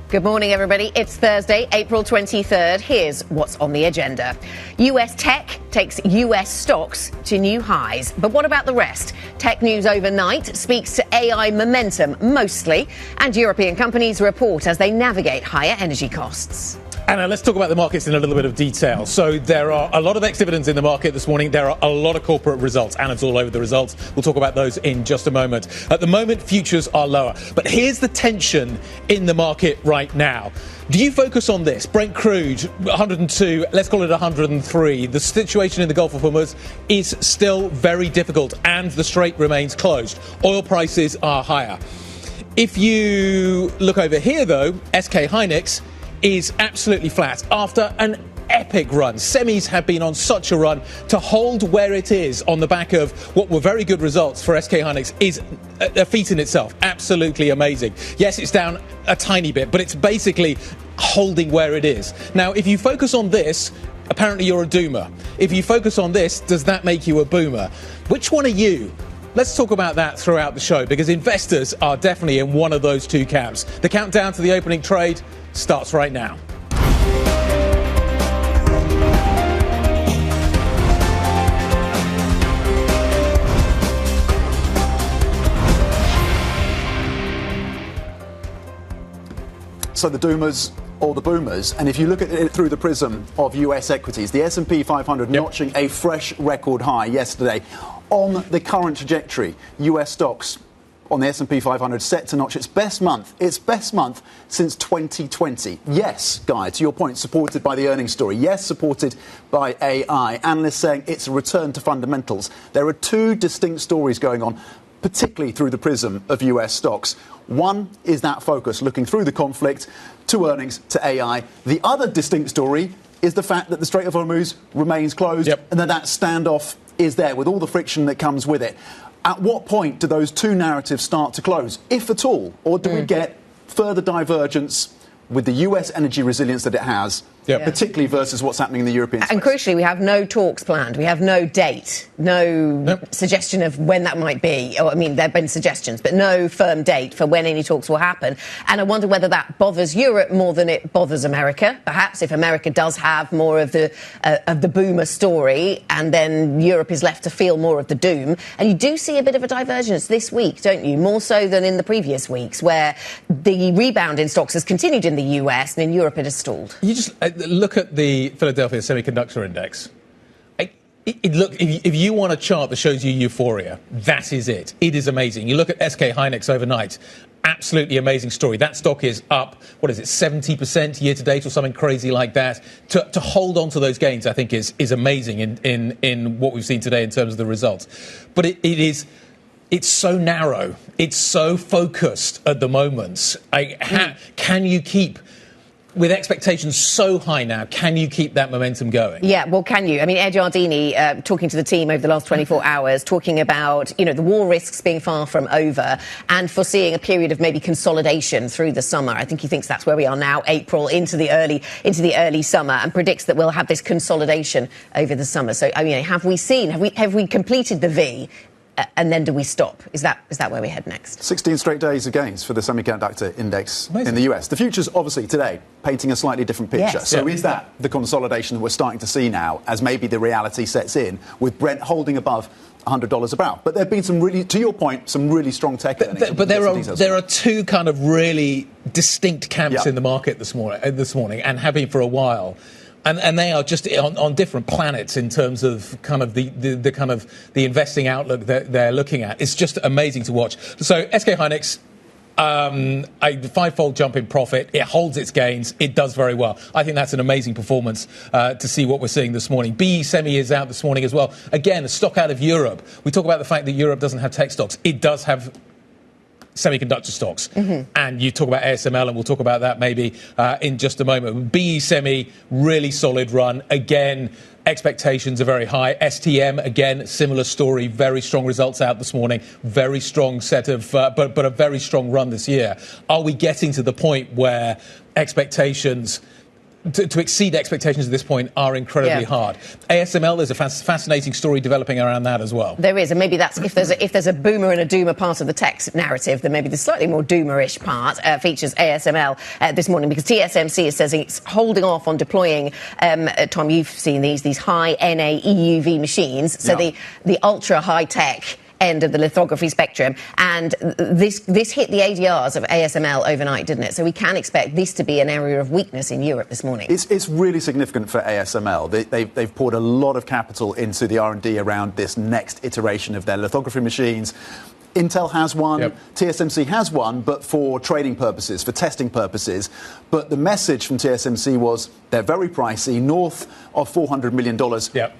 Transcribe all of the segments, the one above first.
Good morning, everybody. It's Thursday, April 23rd. Here's what's on the agenda. US tech takes US stocks to new highs. But what about the rest? Tech news overnight speaks to AI momentum mostly, and European companies report as they navigate higher energy costs. Anna, let's talk about the markets in a little bit of detail. So there are a lot of ex-dividends in the market this morning. There are a lot of corporate results. Anna's all over the results. We'll talk about those in just a moment. At the moment, futures are lower. But here's the tension in the market right now. Do you focus on this? Brent crude, 102, let's call it 103. The situation in the Gulf of Hormuz is still very difficult and the strait remains closed. Oil prices are higher. If you look over here, though, SK Hynix is absolutely flat after an epic run. Semis have been on such a run. To hold where it is on the back of what were very good results for SK Hynix is a feat in itself. Absolutely amazing. Yes, it's down a tiny bit, but it's basically holding where it is. Now, if you focus on this, apparently you're a doomer. If you focus on this, does that make you a boomer? Which one are you? Let's talk about that throughout the show, because investors are definitely in one of those two camps. The countdown to the opening trade starts right now. So the doomers or the boomers, and if you look at it through the prism of US equities, the S&P 500 notching a fresh record high yesterday. On the current trajectory, US stocks on the S&P 500 set to notch its best month since 2020. Yes, Guy, to your point, supported by the earnings story. Yes, supported by AI. Analysts saying it's a return to fundamentals. There are two distinct stories going on, particularly through the prism of US stocks. One is that focus, looking through the conflict to earnings to AI. The other distinct story is the fact that the Strait of Hormuz remains closed and that standoff is there with all the friction that comes with it. At what point do those two narratives start to close, if at all? Or do we get further divergence with the US energy resilience that it has, particularly versus what's happening in the European space? And crucially, we have no talks planned. We have no date, no suggestion of when that might be. Or, I mean, there have been suggestions, but no firm date for when any talks will happen. And I wonder whether that bothers Europe more than it bothers America. Perhaps if America does have more of the boomer story, and then Europe is left to feel more of the doom. And you do see a bit of a divergence this week, don't you? More so than in the previous weeks, where the rebound in stocks has continued in the US, and in Europe it has stalled. You just look at the Philadelphia Semiconductor Index. Look, if you want a chart that shows you euphoria, that is it. It is amazing. You look at SK Hynix overnight. Absolutely amazing story. That stock is up, 70% year to date or something crazy like that. To hold on to those gains, I think, is amazing in what we've seen today in terms of the results. But it's so narrow. It's so focused at the moment. Can you keep, with expectations so high now, can you keep that momentum going? Yeah, well, can you? I mean, Ed Yardini, talking to the team over the last 24 hours, talking about, the war risks being far from over and foreseeing a period of maybe consolidation through the summer. I think he thinks that's where we are now, April, into the early summer, and predicts that we'll have this consolidation over the summer. So, have we completed the V? And then do we stop? Is that where we head next? 16 straight days of gains for the semiconductor index in the US. The future's obviously today painting a slightly different picture. Yes. So is that the consolidation that we're starting to see now, as maybe the reality sets in, with Brent holding above $100 a barrel? But there have been some really, to your point, some really strong tech earnings. But there are two kind of really distinct camps in the market this morning, and have been for a while. And they are just on different planets in terms of kind of the kind of the investing outlook that they're looking at. It's just amazing to watch. So SK Hynix, a five-fold jump in profit. It holds its gains. It does very well. I think that's an amazing performance to see what we're seeing this morning. BE Semi is out this morning as well. Again, a stock out of Europe. We talk about the fact that Europe doesn't have tech stocks. It does have semiconductor stocks. And you talk about ASML, and we'll talk about that maybe in just a moment. BE Semi, really solid run. Again, expectations are very high. STM, again, similar story. Very strong results out this morning. Very strong set of, but a very strong run this year. Are we getting to the point where expectations to exceed expectations at this point are incredibly hard. ASML, there's a fascinating story developing around that as well. There is, and maybe that's if there's a boomer and a doomer part of the tech narrative, then maybe the slightly more doomerish part features ASML this morning, because TSMC is saying it's holding off on deploying. Tom, you've seen these high NA EUV machines, so the ultra high tech end of the lithography spectrum, and this hit the ADRs of ASML overnight, didn't it? So we can expect this to be an area of weakness in Europe this morning. It's really significant for ASML. They've poured a lot of capital into the R&D around this next iteration of their lithography machines. Intel has one, TSMC has one, but for trading purposes, for testing purposes. But the message from TSMC was they're very pricey, north of $400 million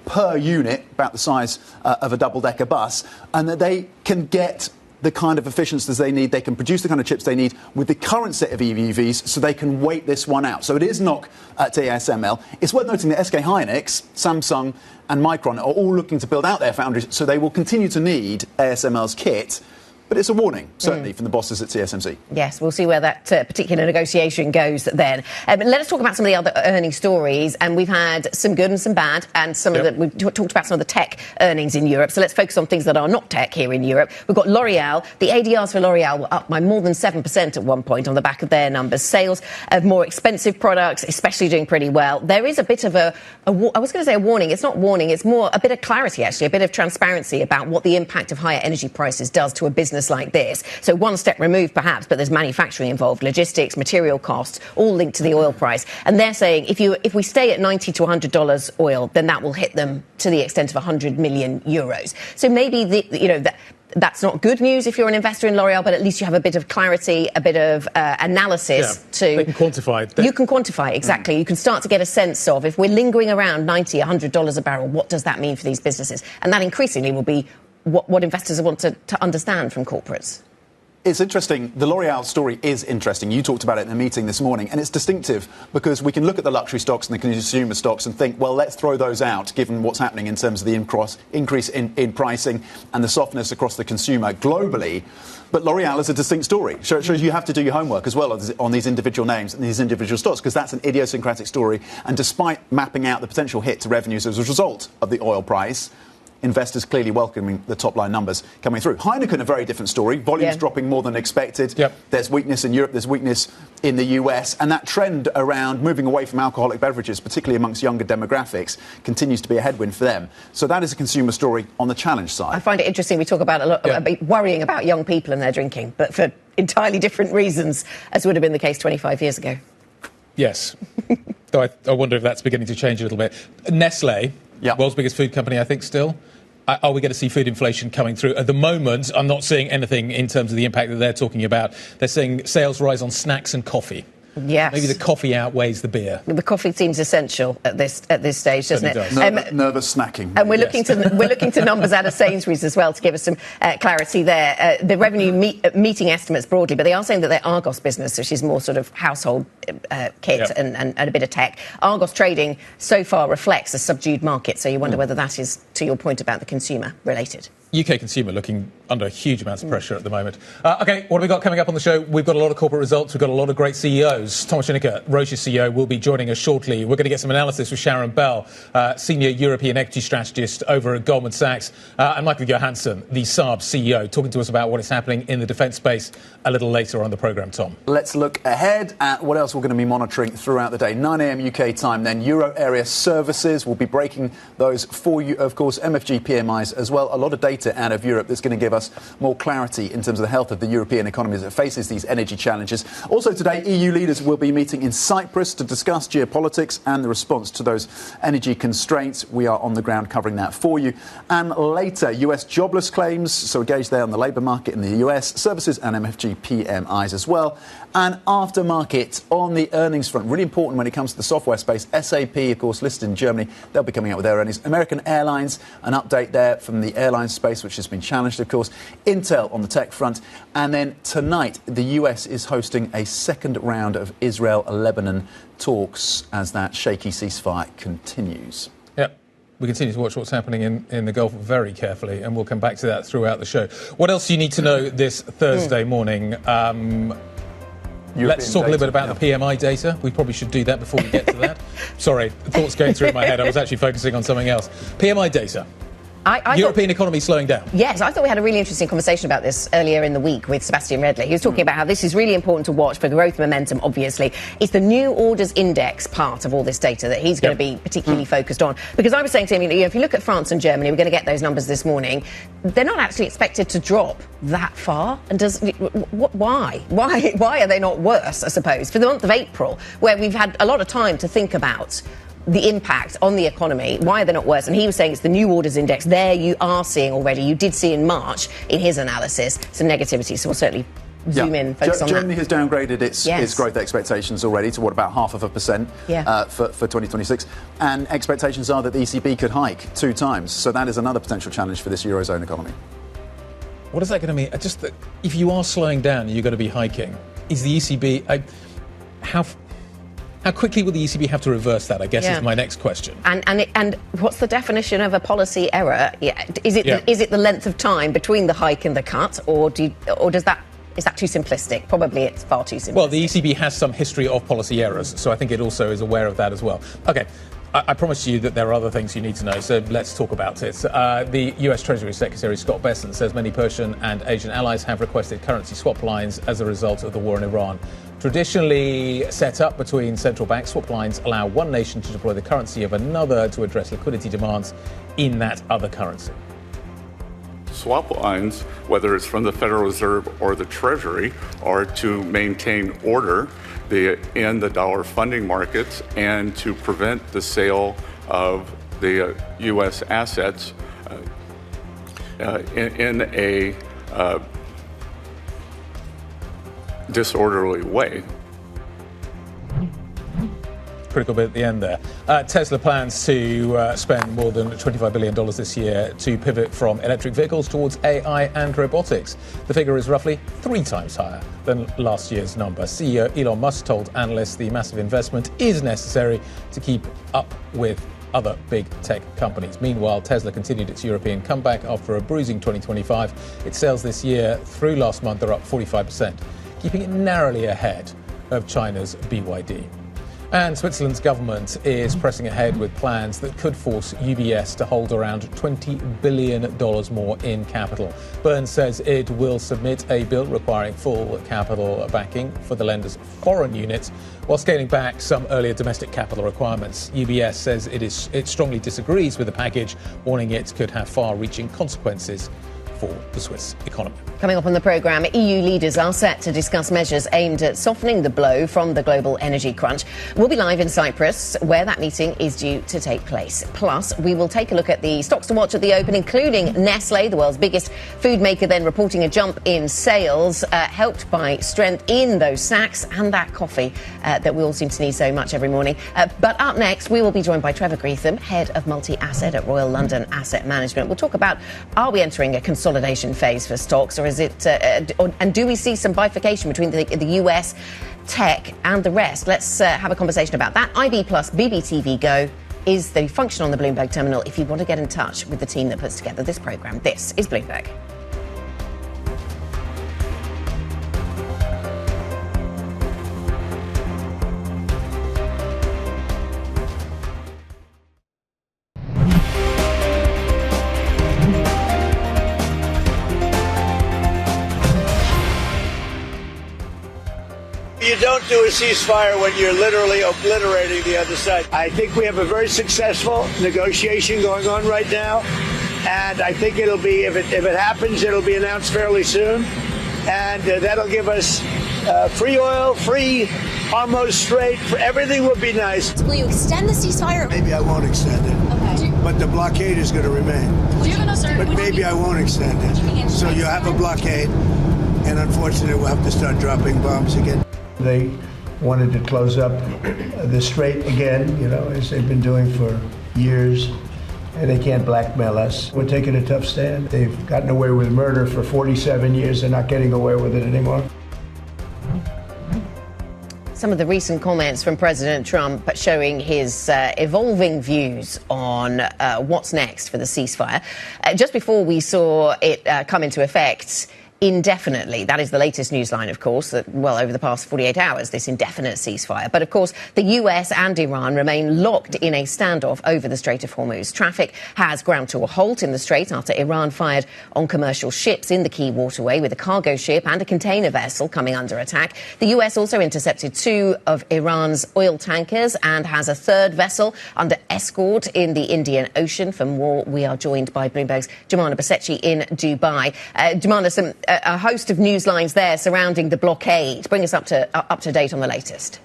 per unit, about the size of a double-decker bus, and that they can get the kind of efficiencies they need, they can produce the kind of chips they need with the current set of EUVs, so they can wait this one out. So it is knock at ASML. It's worth noting that SK Hynix, Samsung and Micron are all looking to build out their foundries, so they will continue to need ASML's kit. But it's a warning, certainly, from the bosses at TSMC. Yes, we'll see where that particular negotiation goes then. But let us talk about some of the other earnings stories. And we've had some good and some bad, and some of the, we've talked about some of the tech earnings in Europe. So let's focus on things that are not tech here in Europe. We've got L'Oreal. The ADRs for L'Oreal were up by more than 7% at one point on the back of their numbers. Sales of more expensive products, especially, doing pretty well. There is a bit of I was going to say a warning. It's not warning. It's more a bit of clarity, actually, a bit of transparency about what the impact of higher energy prices does to a business like this. So one step removed, perhaps, but there's manufacturing involved, logistics, material costs, all linked to the oil price. And they're saying if we stay at $90 to $100 oil, then that will hit them to the extent of 100 million euros. So maybe that's not good news if you're an investor in L'Oreal, but at least you have a bit of clarity, a bit of analysis they can quantify. You can quantify, exactly. You can start to get a sense of, if we're lingering around $90, $100 a barrel, what does that mean for these businesses? And that increasingly will be what investors want to understand from corporates. It's interesting. The L'Oreal story is interesting. You talked about it in a meeting this morning, and it's distinctive because we can look at the luxury stocks and the consumer stocks and think, well, let's throw those out, given what's happening in terms of the increase in pricing and the softness across the consumer globally. But L'Oreal is a distinct story. So you have to do your homework as well on these individual names and these individual stocks, because that's an idiosyncratic story. And despite mapping out the potential hit to revenues as a result of the oil price, investors clearly welcoming the top-line numbers coming through. Heineken, a very different story. Volumes dropping more than expected. There's weakness in Europe. There's weakness in the US. And that trend around moving away from alcoholic beverages, particularly amongst younger demographics, continues to be a headwind for them. So that is a consumer story on the challenge side. I find it interesting. We talk about a lot worrying about young people and their drinking, but for entirely different reasons, as would have been the case 25 years ago. Yes. Though I wonder if that's beginning to change a little bit. Nestle, world's biggest food company, I think, still. Are we going to see food inflation coming through? At the moment, I'm not seeing anything in terms of the impact that they're talking about. They're saying sales rise on snacks and coffee. Yes. Maybe the coffee outweighs the beer. The coffee seems essential at this stage, doesn't it? Does. Nervous snacking. And we're looking to numbers out of Sainsbury's as well to give us some clarity there. The revenue meeting estimates broadly, but they are saying that their Argos business, which is more sort of household kit and a bit of tech, Argos trading so far reflects a subdued market. So you wonder whether that is, to your point about the consumer, related. UK consumer looking under huge amounts of pressure at the moment. OK, what have we got coming up on the show? We've got a lot of corporate results. We've got a lot of great CEOs. Thomas Schinecker, Roche's CEO, will be joining us shortly. We're going to get some analysis with Sharon Bell, senior European equity strategist over at Goldman Sachs, and Micael Johansson, the SAAB CEO, talking to us about what is happening in the defence space a little later on the programme, Tom. Let's look ahead at what else we're going to be monitoring throughout the day. 9 a.m. UK time, then Euro area services. We'll be breaking those for you, of course, MFG PMIs as well. A lot of data out of Europe that's going to give us more clarity in terms of the health of the European economy as it faces these energy challenges. Also today, EU leaders will be meeting in Cyprus to discuss geopolitics and the response to those energy constraints. We are on the ground covering that for you. And later, US jobless claims, so engaged there on the labour market in the US, services and MFG PMIs as well. And aftermarket on the earnings front, really important when it comes to the software space. SAP, of course, listed in Germany, they'll be coming out with their earnings. American Airlines, an update there from the airline space, which has been challenged, of course. Intel on the tech front. And then tonight, the US is hosting a second round of Israel-Lebanon talks as that shaky ceasefire continues. Yep. We continue to watch what's happening in the Gulf very carefully, and we'll come back to that throughout the show. What else do you need to know this Thursday morning? Let's talk a little bit about the PMI data. We probably should do that before we get to that. Sorry, thoughts going through my head. I was actually focusing on something else. PMI data. European economy slowing down. Yes, I thought we had a really interesting conversation about this earlier in the week with Sebastian Redley. He was talking about how this is really important to watch for growth momentum, obviously. It's the new orders index part of all this data that he's going to be particularly focused on. Because I was saying to him, if you look at France and Germany, we're going to get those numbers this morning, they're not actually expected to drop that far. And why? Why are they not worse, I suppose? For the month of April, where we've had a lot of time to think about the impact on the economy, why are they not worse? And he was saying it's the new orders index. There you are seeing already, you did see in March, in his analysis, some negativity. So we'll certainly zoom in, focus on that. Germany has downgraded its growth expectations already to, about 0.5% for 2026. And expectations are that the ECB could hike 2 times. So that is another potential challenge for this Eurozone economy. What is that going to mean? Just that if you are slowing down and you're going to be hiking, is the ECB... How quickly will the ECB have to reverse that, I guess, is my next question. And what's the definition of a policy error? Is it the length of time between the hike and the cut, or is that too simplistic? Probably it's far too simplistic. Well, the ECB has some history of policy errors, so I think it also is aware of that as well. OK, I promised you that there are other things you need to know, so let's talk about it. The US Treasury Secretary Scott Bessent says many Persian and Asian allies have requested currency swap lines as a result of the war in Iran. Traditionally set up between central banks, swap lines allow one nation to deploy the currency of another to address liquidity demands in that other currency. Swap lines, whether it's from the Federal Reserve or the Treasury, are to maintain order in the dollar funding markets and to prevent the sale of the U.S. assets in a disorderly way. Critical bit at the end there. Tesla plans to spend more than $25 billion this year to pivot from electric vehicles towards AI and robotics. The figure is roughly 3 times higher than last year's number. CEO Elon Musk told analysts the massive investment is necessary to keep up with other big tech companies. Meanwhile, Tesla continued its European comeback after a bruising 2025. Its sales this year through last month are up 45%, keeping it narrowly ahead of China's BYD. And Switzerland's government is pressing ahead with plans that could force UBS to hold around $20 billion more in capital. Bern says it will submit a bill requiring full capital backing for the lender's foreign units while scaling back some earlier domestic capital requirements. UBS says it strongly disagrees with the package, warning it could have far-reaching consequences for the Swiss economy. Coming up on the programme, EU leaders are set to discuss measures aimed at softening the blow from the global energy crunch. We'll be live in Cyprus, where that meeting is due to take place. Plus, we will take a look at the stocks to watch at the open, including Nestle, the world's biggest food maker, then reporting a jump in sales, helped by strength in those snacks and that coffee that we all seem to need so much every morning. But up next, we will be joined by Trevor Greetham, head of multi-asset at Royal London Asset Management. We'll talk about, are we entering a consolidation phase for stocks, or is it, and do we see some bifurcation between the US, tech and the rest? Let's have a conversation about that. IB Plus BBTV Go is the function on the Bloomberg terminal if you want to get in touch with the team that puts together this programme. This is Bloomberg. You don't do a ceasefire when you're literally obliterating the other side. I think we have a very successful negotiation going on right now, and I think it'll be, if it happens, it'll be announced fairly soon, and that'll give us free oil, free Hormuz Strait. Everything will be nice. Will you extend the ceasefire? Maybe I won't extend it. Okay. But the blockade is going to remain. But maybe I won't extend it. So you have a blockade, and unfortunately we'll have to start dropping bombs again. They wanted to close up the Strait again, as they've been doing for years, and they can't blackmail us. We're taking a tough stand. They've gotten away with murder for 47 years. They're not getting away with it anymore. Some of the recent comments from President Trump showing his evolving views on what's next for the ceasefire. Just before we saw it come into effect, indefinitely. That is the latest news line, of course, that, well, over the past 48 hours, this indefinite ceasefire. But, of course, the US and Iran remain locked in a standoff over the Strait of Hormuz. Traffic has ground to a halt in the strait after Iran fired on commercial ships in the key waterway, with a cargo ship and a container vessel coming under attack. The US also intercepted 2 of Iran's oil tankers and has a 3rd vessel under escort in the Indian Ocean. For more, we are joined by Bloomberg's Johanna Bessent in Dubai. Johanna, a host of news lines there surrounding the blockade. Bring us up to date on the latest.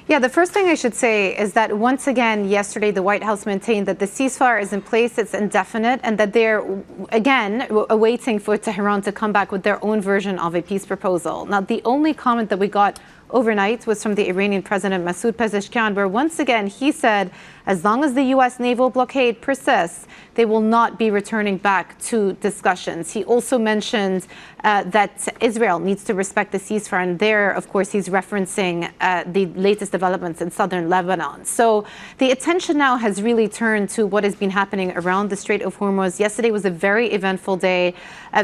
Yeah, the first thing I should say is that once again, yesterday, the White House maintained that the ceasefire is in place, it's indefinite, and that they're, again, awaiting for Tehran to come back with their own version of a peace proposal. Now, the only comment that we got overnight was from the Iranian President Masoud Pezeshkian, where once again he said as long as the U.S. naval blockade persists, they will not be returning back to discussions. He also mentioned that Israel needs to respect the ceasefire, and there, of course, he's referencing the latest developments in southern Lebanon. So the attention now has really turned to what has been happening around the Strait of Hormuz. Yesterday was a very eventful day,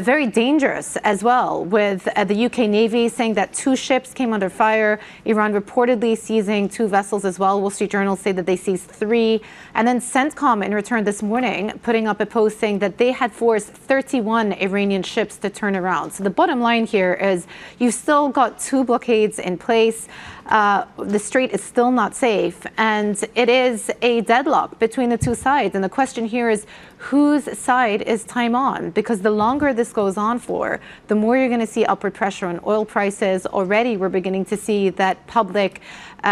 very dangerous as well, with the UK Navy saying that 2 ships came under fire, Iran reportedly seizing 2 vessels as well. Wall Street Journal say that they seized 3, and then CENTCOM in return this morning putting up a post saying that they had forced 31 Iranian ships to turn around. So the bottom line here is you've still got 2 blockades in place. The strait is still not safe, and it is a deadlock between the 2 sides. And the question here is, whose side is time on? Because the longer this goes on for, the more you're going to see upward pressure on oil prices. Already we're beginning to see that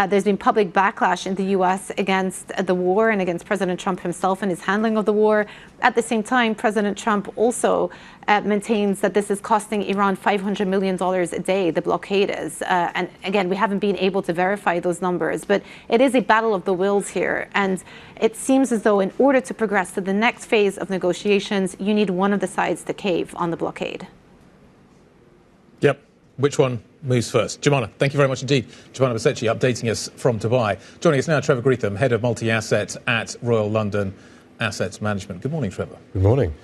there's been public backlash in the U.S. against the war and against President Trump himself and his handling of the war. At the same time, President Trump also maintains that this is costing Iran $500 million a day, the blockade is. And again, we haven't been able to verify those numbers, but it is a battle of the wills here. And it seems as though in order to progress to the next phase of negotiations, you need one of the sides to cave on the blockade. Yep. Which one moves first? Johanna, thank you very much indeed. Johanna Bessent updating us from Dubai. Joining us now, Trevor Greetham, Head of Multi-Asset at Royal London Asset Management. Good morning, Trevor. Good morning.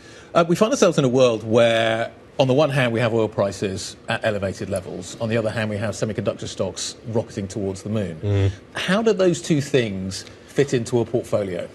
We find ourselves in a world where, on the one hand, we have oil prices at elevated levels. On the other hand, we have semiconductor stocks rocketing towards the moon. How do those 2 things fit into a portfolio?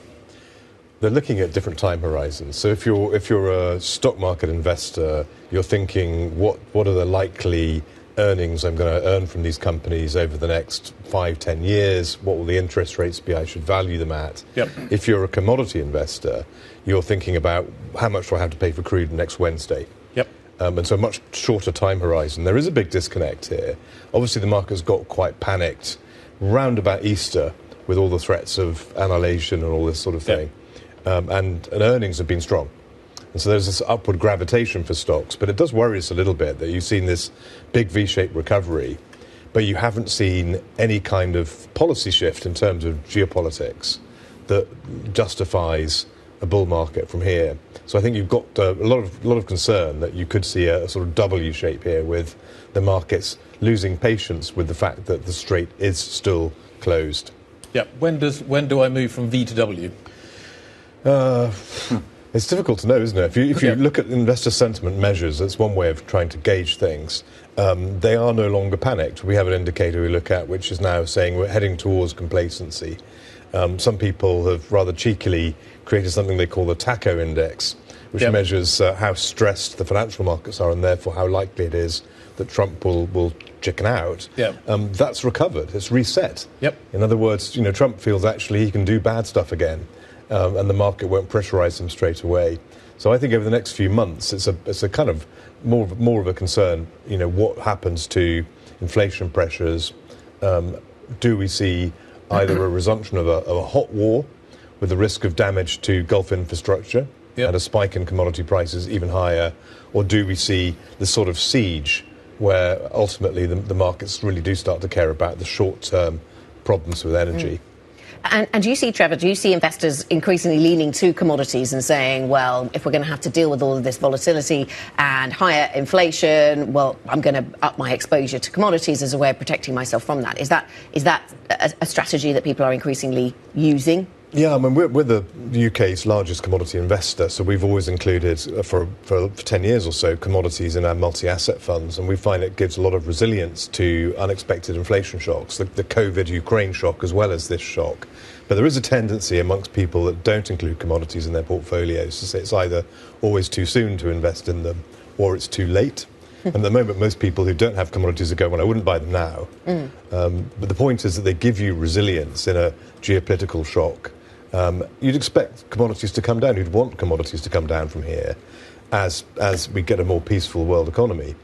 They're looking at different time horizons. So if you're a stock market investor, you're thinking, what are the likely earnings I'm going to earn from these companies over the next 5-10 years? What will the interest rates be I should value them at? Yep. If you're a commodity investor, you're thinking about how much do I have to pay for crude next Wednesday? Yep. And so a much shorter time horizon. There is a big disconnect here. Obviously, the market's got quite panicked round about Easter with all the threats of annihilation and all this sort of thing. Yep. And earnings have been strong. And so there's this upward gravitation for stocks. But it does worry us a little bit that you've seen this big V-shaped recovery, but you haven't seen any kind of policy shift in terms of geopolitics that justifies a bull market from here. So I think you've got a lot of concern that you could see a sort of W shape here, with the markets losing patience with the fact that the strait is still closed. Yeah. When do I move from V to W? It's difficult to know, isn't it? If you look at investor sentiment measures, that's one way of trying to gauge things. They are no longer panicked. We have an indicator we look at which is now saying we're heading towards complacency. Some people have rather cheekily created something they call the TACO index, which measures how stressed the financial markets are and therefore how likely it is that Trump will chicken out. That's recovered. It's reset. In other words, Trump feels actually he can do bad stuff again. And the market won't pressurize him straight away. So I think over the next few months, it's a kind of more of a concern. What happens to inflation pressures? Do we see either a resumption of a hot war with the risk of damage to Gulf infrastructure and a spike in commodity prices even higher, or do we see this sort of siege where ultimately the markets really do start to care about the short-term problems with energy? And do you see, Trevor, investors increasingly leaning to commodities and saying, well, if we're going to have to deal with all of this volatility and higher inflation, well, I'm going to up my exposure to commodities as a way of protecting myself from that? Is that a strategy that people are increasingly using? Yeah, I mean, we're the UK's largest commodity investor, so we've always included, for 10 years or so, commodities in our multi-asset funds, and we find it gives a lot of resilience to unexpected inflation shocks, the COVID Ukraine shock as well as this shock. But there is a tendency amongst people that don't include commodities in their portfolios to say it's either always too soon to invest in them or it's too late. And at the moment, most people who don't have commodities are going, well, I wouldn't buy them now. But the point is that they give you resilience in a geopolitical shock. You'd expect commodities to come down. You'd want commodities to come down from here as we get a more peaceful world economy.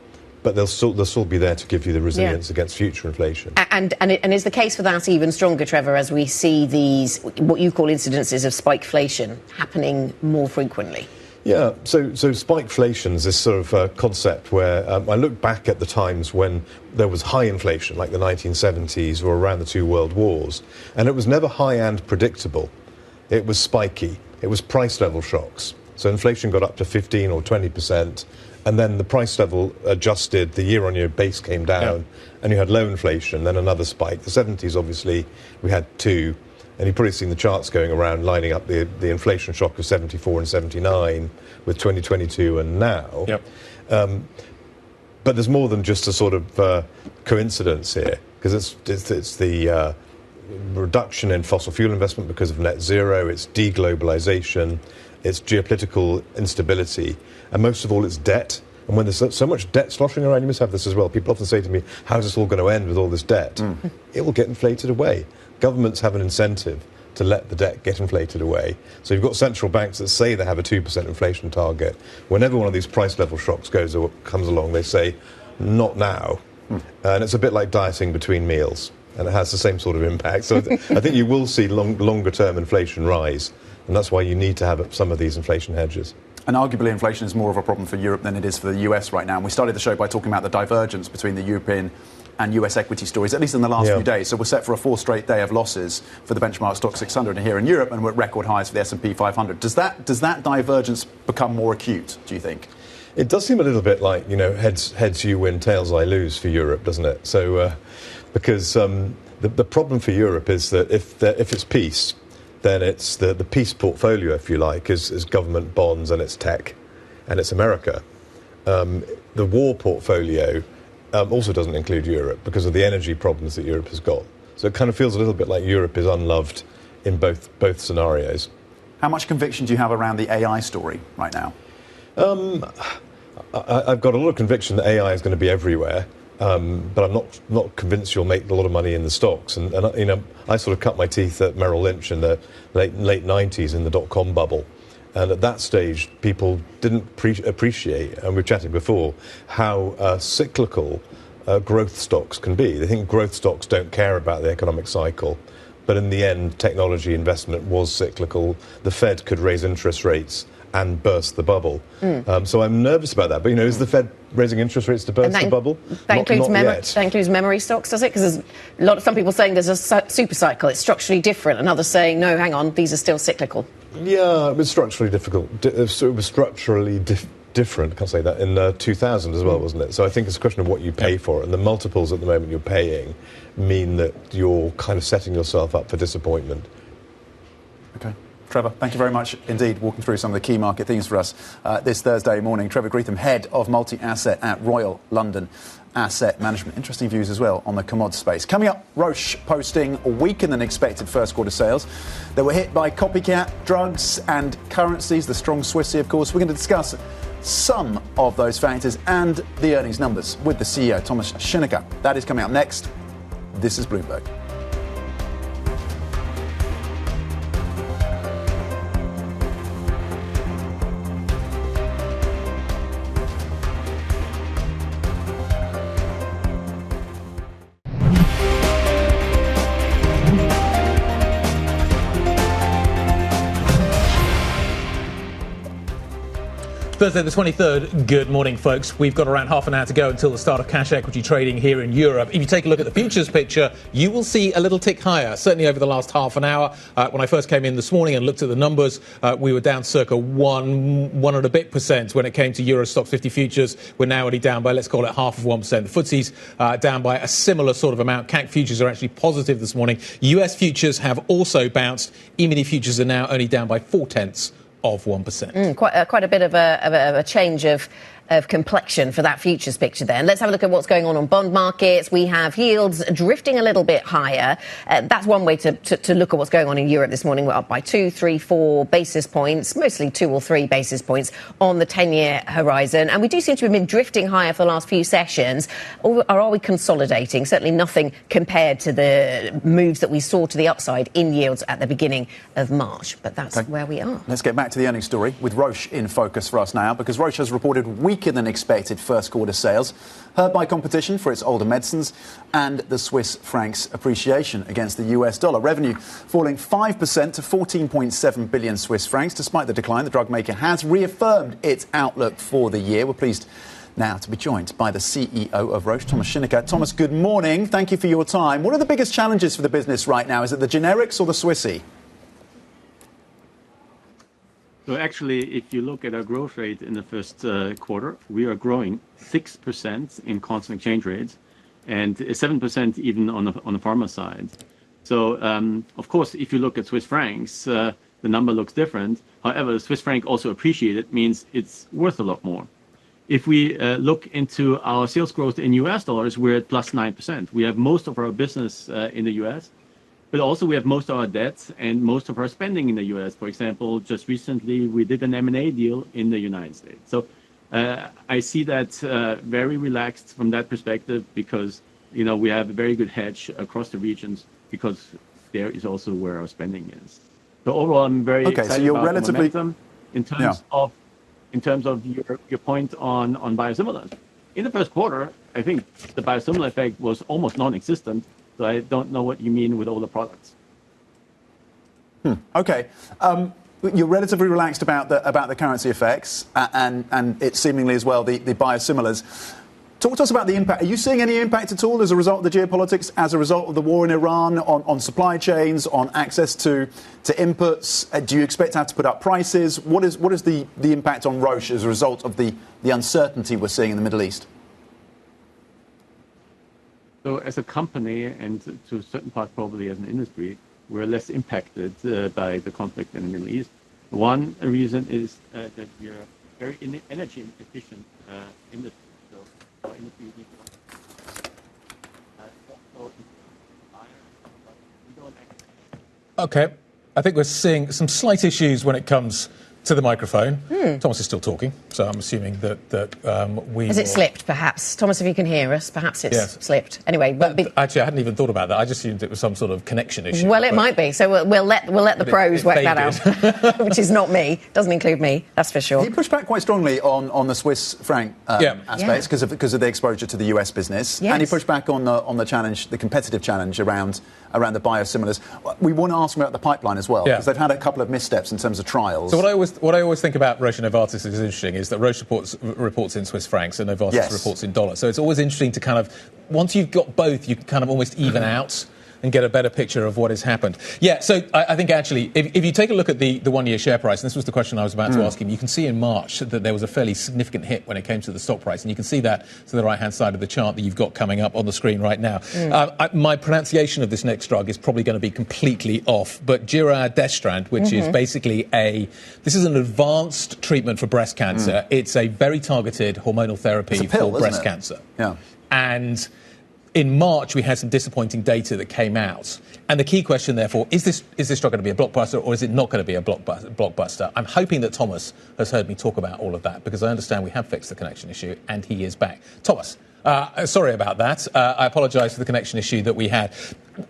But they'll still be there to give you the resilience against future inflation. And is the case for that even stronger, Trevor, as we see these, what you call incidences of spikeflation, happening more frequently? Yeah, so spikeflation is this sort of concept where I look back at the times when there was high inflation, like the 1970s or around the two world wars, and it was never high and predictable. It was spiky. It was price level shocks. So inflation got up to 15 or 20%, and then the price level adjusted, the year-on-year base came down, and you had low inflation, then another spike. The 70s, obviously, we had two. And you've probably seen the charts going around lining up the inflation shock of 74 and 79 with 2022 and now. But there's more than just a sort of coincidence here, because it's the reduction in fossil fuel investment because of net zero, it's deglobalization, it's geopolitical instability, and most of all it's debt. And when there's so much debt sloshing around, you must have this as well. People often say to me, how's this all going to end with all this debt? It will get inflated away. Governments have an incentive to let the debt get inflated away. So you've got central banks that say they have a 2% inflation target. Whenever one of these price level shocks comes along, they say, not now. And it's a bit like dieting between meals, and it has the same sort of impact. So I think you will see longer term inflation rise, and that's why you need to have some of these inflation hedges. And arguably inflation is more of a problem for Europe than it is for the US right now. And we started the show by talking about the divergence between the European and US equity stories, at least in the last few days. So we're set for a fourth straight day of losses for the benchmark stock 600 here in Europe, and we're at record highs for the S&P 500. Does that divergence become more acute, do you think? It does seem a little bit like, heads you win, tails I lose for Europe, doesn't it? So, because the problem for Europe is that if it's peace, then it's the peace portfolio, if you like, is government bonds and it's tech and it's America. The war portfolio also doesn't include Europe because of the energy problems that Europe has got. So it kind of feels a little bit like Europe is unloved in both scenarios. How much conviction do you have around the AI story right now? I've got a lot of conviction that AI is going to be everywhere, but I'm not convinced you'll make a lot of money in the stocks. And I sort of cut my teeth at Merrill Lynch in the late 90s in the dot-com bubble. And at that stage, people didn't appreciate, and we've chatted before, how cyclical growth stocks can be. They think growth stocks don't care about the economic cycle. But in the end, technology investment was cyclical. The Fed could raise interest rates and burst the bubble. So I'm nervous about that. But, is the Fed raising interest rates to burst the bubble? That includes memory stocks, does it? Because there's some people saying there's a super cycle, it's structurally different, and others saying, no, hang on, these are still cyclical. Yeah, it was structurally difficult. It was structurally different, I can't say that, in 2000 as well, wasn't it? So I think it's a question of what you pay for it. And the multiples at the moment you're paying mean that you're kind of setting yourself up for disappointment. OK. Trevor, thank you very much indeed, walking through some of the key market themes for us this Thursday morning. Trevor Greetham, Head of Multi-Asset at Royal London Asset Management. Interesting views as well on the commod space. Coming up, Roche posting weaker than expected first quarter sales. They were hit by copycat drugs and currencies, the strong Swissy, of course. We're going to discuss some of those factors and the earnings numbers with the CEO, Thomas Schinecker. That is coming up next. This is Bloomberg. Thursday the 23rd, good morning, folks. We've got around half an hour to go until the start of cash equity trading here in Europe. If you take a look at the futures picture, you will see a little tick higher, certainly over the last half an hour. When I first came in this morning and looked at the numbers, we were down circa 1 and a bit % when it came to Euro Stoxx 50 futures. We're now only down by, let's call it, 0.5%. The FTSE's down by a similar sort of amount. CAC futures are actually positive this morning. US futures have also bounced. E-mini futures are now only down by 0.4%. Of 1%. Quite a bit of a change of complexion for that futures picture then. Let's have a look at what's going on bond markets. We have yields drifting a little bit higher. That's one way to look at what's going on in Europe this morning. We're up by 2, 3, 4 basis points, mostly 2 or 3 basis points on the 10-year horizon. And we do seem to have been drifting higher for the last few sessions. Or are we consolidating? Certainly nothing compared to the moves that we saw to the upside in yields at the beginning of March. But that's where we are. Let's get back to the earnings story with Roche in focus for us now, because Roche has reported weaker than expected first quarter sales, hurt by competition for its older medicines and the Swiss franc's appreciation against the US dollar. Revenue falling 5% to 14.7 billion Swiss francs. Despite the decline, the drug maker has reaffirmed its outlook for the year. We're pleased now to be joined by the CEO of Roche, Thomas Schinecker. Thomas, good morning. Thank you for your time. What are the biggest challenges for the business right now? Is it the generics or the Swissy? So actually, if you look at our growth rate in the first quarter, we are growing 6% in constant exchange rates and 7% even on the pharma side. So, of course, if you look at Swiss francs, the number looks different. However, the Swiss franc also appreciated means it's worth a lot more. If we look into our sales growth in US dollars, we're at plus 9%. We have most of our business in the US. But also we have most of our debts and most of our spending in the U.S. For example, just recently we did an M&A deal in the United States. So I see that very relaxed from that perspective because, we have a very good hedge across the regions because there is also where our spending is. So overall, I'm very excited so you're about relatively... the momentum in terms of your point on biosimilars. In the first quarter, I think the biosimilar effect was almost non-existent. So I don't know what you mean with all the products. Okay. You're relatively relaxed about the currency effects and it seemingly as well the biosimilars. Talk to us about the impact. Are you seeing any impact at all as a result of the geopolitics, as a result of the war in Iran, on supply chains, on access to inputs? Do you expect to have to put up prices? What is the impact on Roche as a result of the uncertainty we're seeing in the Middle East? So as a company, and to a certain part probably as an industry, we're less impacted by the conflict in the Middle East. One reason is that we are very energy efficient industry. So our industry needs Okay. I think we're seeing some slight issues when it comes to the microphone. Thomas is still talking, so I'm assuming that we... Has it slipped, perhaps? Thomas, if you can hear us, perhaps it's slipped. Anyway... Actually, I hadn't even thought about that. I just assumed it was some sort of connection issue. Well, it might be. So we'll let the pros work that out, which is not me. Doesn't include me, that's for sure. He pushed back quite strongly on the Swiss franc aspects because of the exposure to the US business. Yes. And he pushed back on the challenge, the competitive challenge around the biosimilars. We want to ask him about the pipeline as well, because they've had a couple of missteps in terms of trials. So what I always think about Roche and Novartis is interesting is that Roche reports in Swiss francs and Novartis reports in dollars. So it's always interesting to kind of, once you've got both, you can kind of almost even out and get a better picture of what has happened. Yeah, so I think actually, if you take a look at the one-year share price, and this was the question I was about to ask him, you can see in March that there was a fairly significant hit when it came to the stock price, and you can see that to the right-hand side of the chart that you've got coming up on the screen right now. My pronunciation of this next drug is probably going to be completely off, but giredestrant, which is basically this is an advanced treatment for breast cancer. It's a very targeted hormonal therapy for breast cancer. Yeah. And in March, we had some disappointing data that came out. And the key question, therefore, is this drug going to be a blockbuster or is it not going to be a blockbuster? I'm hoping that Thomas has heard me talk about all of that because I understand we have fixed the connection issue and he is back. Thomas, sorry about that. I apologise for the connection issue that we had.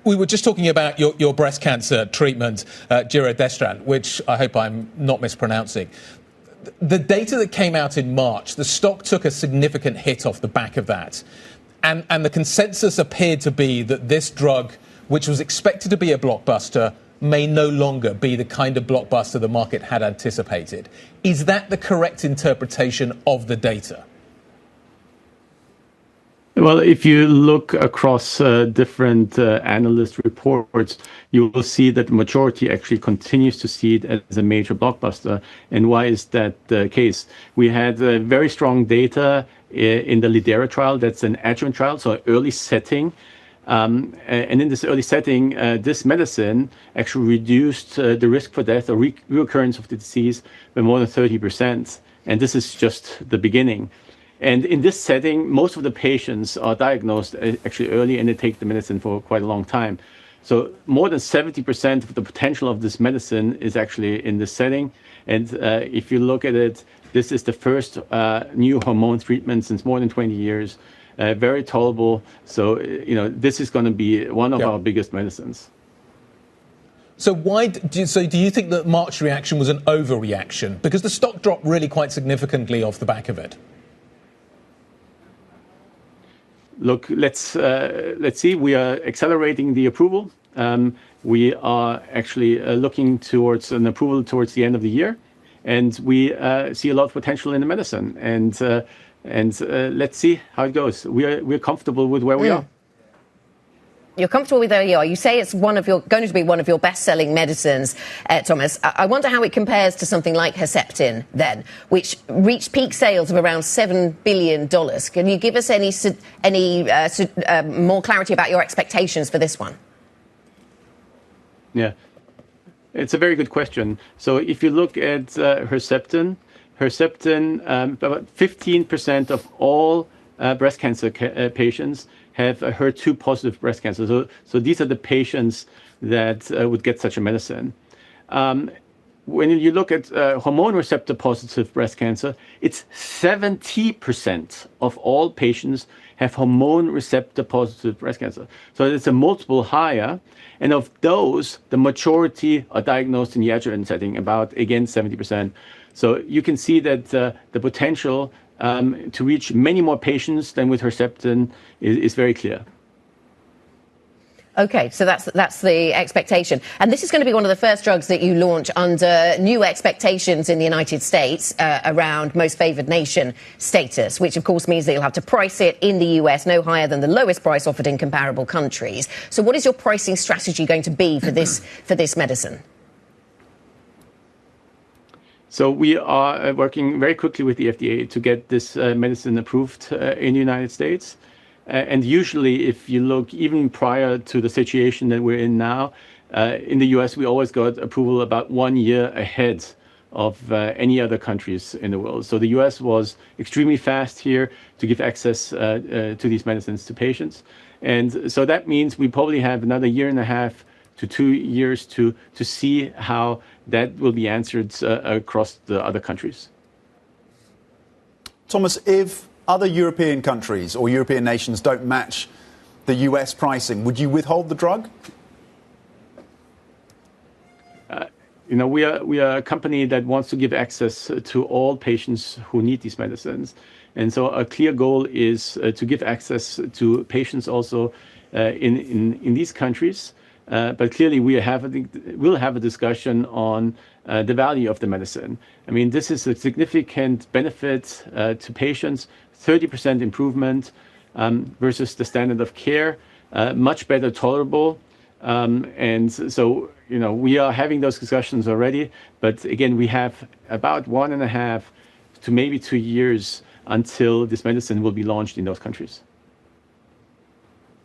We were just talking about your breast cancer treatment, giredestrant, which I hope I'm not mispronouncing. The data that came out in March, the stock took a significant hit off the back of that. And the consensus appeared to be that this drug, which was expected to be a blockbuster, may no longer be the kind of blockbuster the market had anticipated. Is that the correct interpretation of the data? Well, if you look across different analyst reports, you will see that the majority actually continues to see it as a major blockbuster. And why is that the case? We had very strong data in the lidERA trial. That's an adjuvant trial, so early setting. And in this early setting, this medicine actually reduced the risk for death or reoccurrence of the disease by more than 30%. And this is just the beginning. And in this setting, most of the patients are diagnosed actually early and they take the medicine for quite a long time. So more than 70% of the potential of this medicine is actually in this setting. And if you look at it, this is the first new hormone treatment since more than 20 years, very tolerable. So, this is going to be one of our biggest medicines. So do you think that March reaction was an overreaction? Because the stock dropped really quite significantly off the back of it. Look, let's see. We are accelerating the approval. We are actually looking towards an approval towards the end of the year, and we see a lot of potential in the medicine. And let's see how it goes. We're comfortable with where we are. You're comfortable with where you are. You say it's going to be one of your best-selling medicines, Thomas. I wonder how it compares to something like Herceptin, then, which reached peak sales of around $7 billion. Can you give us any more clarity about your expectations for this one? Yeah, it's a very good question. So if you look at Herceptin, about 15% of all breast cancer patients have a HER2 positive breast cancer. So these are the patients that would get such a medicine. When you look at hormone receptor positive breast cancer, it's 70% of all patients have hormone receptor positive breast cancer. So it's a multiple higher. And of those, the majority are diagnosed in the adjuvant setting, about, again, 70%. So you can see that the potential to reach many more patients than with Herceptin is very clear. OK, so that's the expectation. And this is going to be one of the first drugs that you launch under new expectations in the United States around most favoured nation status, which, of course, means that you'll have to price it in the US no higher than the lowest price offered in comparable countries. So what is your pricing strategy going to be for this medicine? So we are working very quickly with the FDA to get this medicine approved in the United States. And usually, if you look even prior to the situation that we're in now, in the US, we always got approval about 1 year ahead of any other countries in the world. So the US was extremely fast here to give access to these medicines to patients. And so that means we probably have another 1.5 to 2 years to see how that will be answered across the other countries. Thomas, if other European countries or European nations don't match the US pricing, would you withhold the drug? We are a company that wants to give access to all patients who need these medicines. And so a clear goal is to give access to patients also in these countries. But clearly, we'll have a discussion on the value of the medicine. I mean, this is a significant benefit to patients, 30% improvement versus the standard of care, much better tolerable. And so, we are having those discussions already. But again, we have about 1.5 to maybe 2 years until this medicine will be launched in those countries.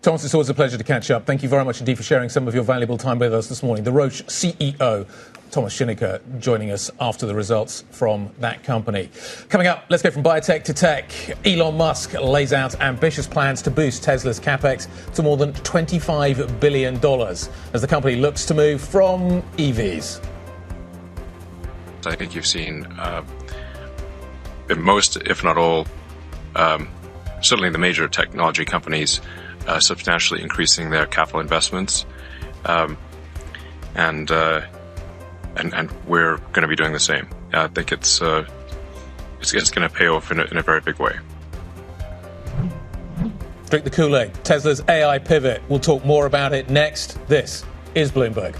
Thomas, it's always a pleasure to catch up. Thank you very much indeed for sharing some of your valuable time with us this morning. The Roche CEO, Thomas Schinecker, joining us after the results from that company. Coming up, let's go from biotech to tech. Elon Musk lays out ambitious plans to boost Tesla's capex to more than $25 billion as the company looks to move from EVs. I think you've seen most, if not all, certainly the major technology companies substantially increasing their capital investments, and we're going to be doing the same. I think it's going to pay off in a very big way. Drink the Kool-Aid. Tesla's AI pivot. We'll talk more about it next. This is Bloomberg.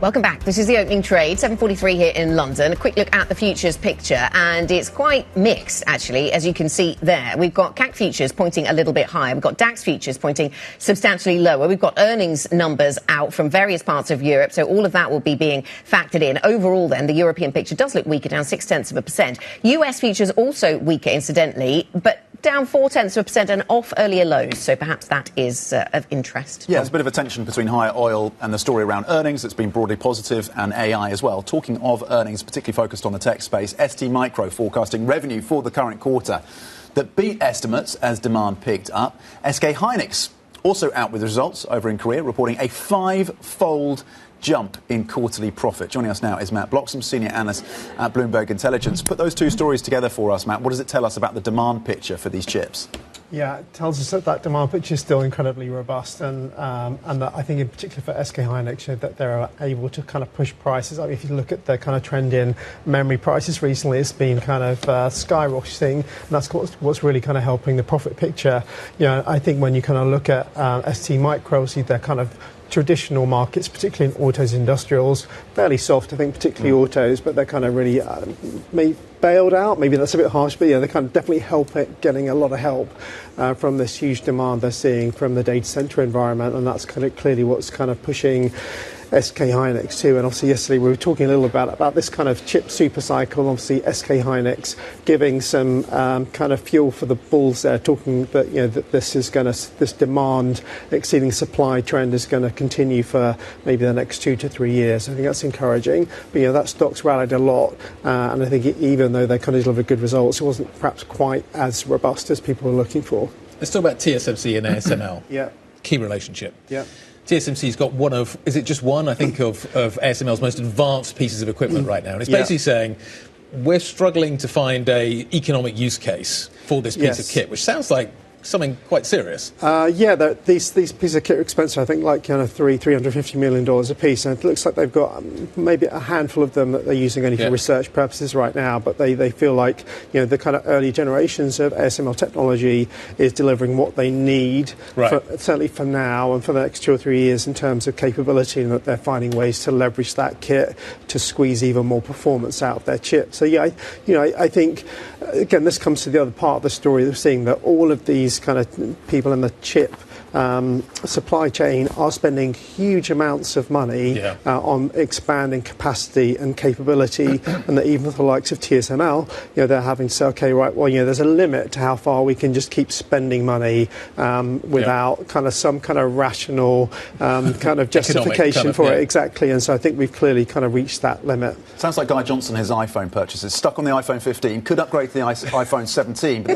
Welcome back. This is the opening trade, 7:43 here in London. A quick look at the futures picture, and it's quite mixed, actually, as you can see there. We've got CAC futures pointing a little bit higher. We've got DAX futures pointing substantially lower. We've got earnings numbers out from various parts of Europe, so all of that will be being factored in. Overall, then, the European picture does look weaker, down 0.6%. US futures also weaker, incidentally, but down 0.4% and off earlier lows, so perhaps that is of interest. Yeah, there's a bit of a tension between higher oil and the story around earnings that's been broadly positive, and AI as well. Talking of earnings, particularly focused on the tech space, ST Micro forecasting revenue for the current quarter that beat estimates as demand picked up. SK Hynix also out with results over in Korea, reporting a 5-fold jump in quarterly profit. Joining us now is Matt Bloxham, senior analyst at Bloomberg Intelligence. Put those two stories together for us, Matt. What does it tell us about the demand picture for these chips? Yeah, it tells us that demand picture is still incredibly robust, and that I think in particular for SK Hynix, that they're able to kind of push prices. I mean, if you look at the kind of trend in memory prices recently, it's been kind of skyrocketing, and that's what's really kind of helping the profit picture. You know, I think when you kind of look at ST Micro, see their kind of traditional markets, particularly in autos, industrials, fairly soft, I think, particularly autos, but they're kind of really bailed out. Maybe that's a bit harsh, but yeah, they kind of definitely getting a lot of help from this huge demand they're seeing from the data center environment, and that's kind of clearly what's kind of pushing SK Hynix too. And obviously yesterday we were talking a little about this kind of chip super cycle. Obviously SK Hynix giving some kind of fuel for the bulls there, talking that, you know, that this demand exceeding supply trend is going to continue for maybe the next 2 to 3 years. I think that's encouraging. But you know, that stock's rallied a lot, and I think even though they kind of delivered good results, it wasn't perhaps quite as robust as people were looking for. Let's talk about TSMC and ASML. Yeah. Key relationship. Yeah. TSMC's got one of, is it just one, I think, of ASML's most advanced pieces of equipment right now. And it's basically saying, we're struggling to find a economic use case for this piece of kit, which sounds like something quite serious. These pieces of kit are expensive. I think like kind of $350 million a piece, and it looks like they've got maybe a handful of them that they're using only for research purposes right now. But they feel like, you know, the kind of early generations of ASML technology is delivering what they need, certainly for now and for the next 2 or 3 years in terms of capability, and that they're finding ways to leverage that kit to squeeze even more performance out of their chip. So yeah, I think again this comes to the other part of the story. They're seeing that all of these kind of people in the chip supply chain are spending huge amounts of money on expanding capacity and capability, and that even for the likes of TSML, you know, they're having to say, okay, right, well, you know, there's a limit to how far we can just keep spending money without kind of some kind of rational kind of justification for it. Exactly. And so I think we've clearly kind of reached that limit. Sounds like Guy Johnson, his iPhone purchases, stuck on the iPhone 15, could upgrade to the iPhone 17, but the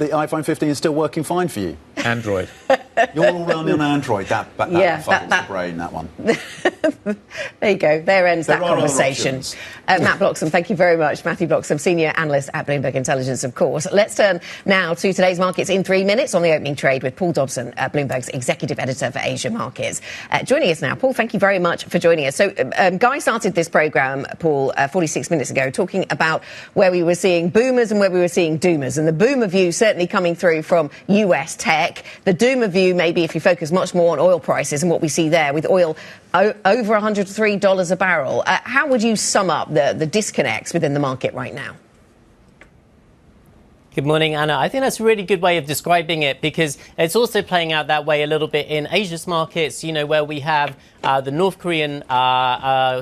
iPhone 15 is still working fine for you. Android. You're all round on Android. That the brain, that one. There you go. There ends that conversation. Matt Bloxham, thank you very much. Matthew Bloxham, senior analyst at Bloomberg Intelligence, of course. Let's turn now to today's markets in 3 minutes on the opening trade with Paul Dobson, Bloomberg's executive editor for Asia markets. Joining us now, Paul, thank you very much for joining us. So Guy started this programme, Paul, 46 minutes ago, talking about where we were seeing boomers and where we were seeing doomers. And the boomer view certainly coming through from US tech. The doomer view, maybe if you focus much more on oil prices and what we see there, with oil over $103 a barrel. How would you sum up the disconnects within the market right now? Good morning, Anna. I think that's a really good way of describing it, because it's also playing out that way a little bit in Asia's markets, you know, where we have the North Korean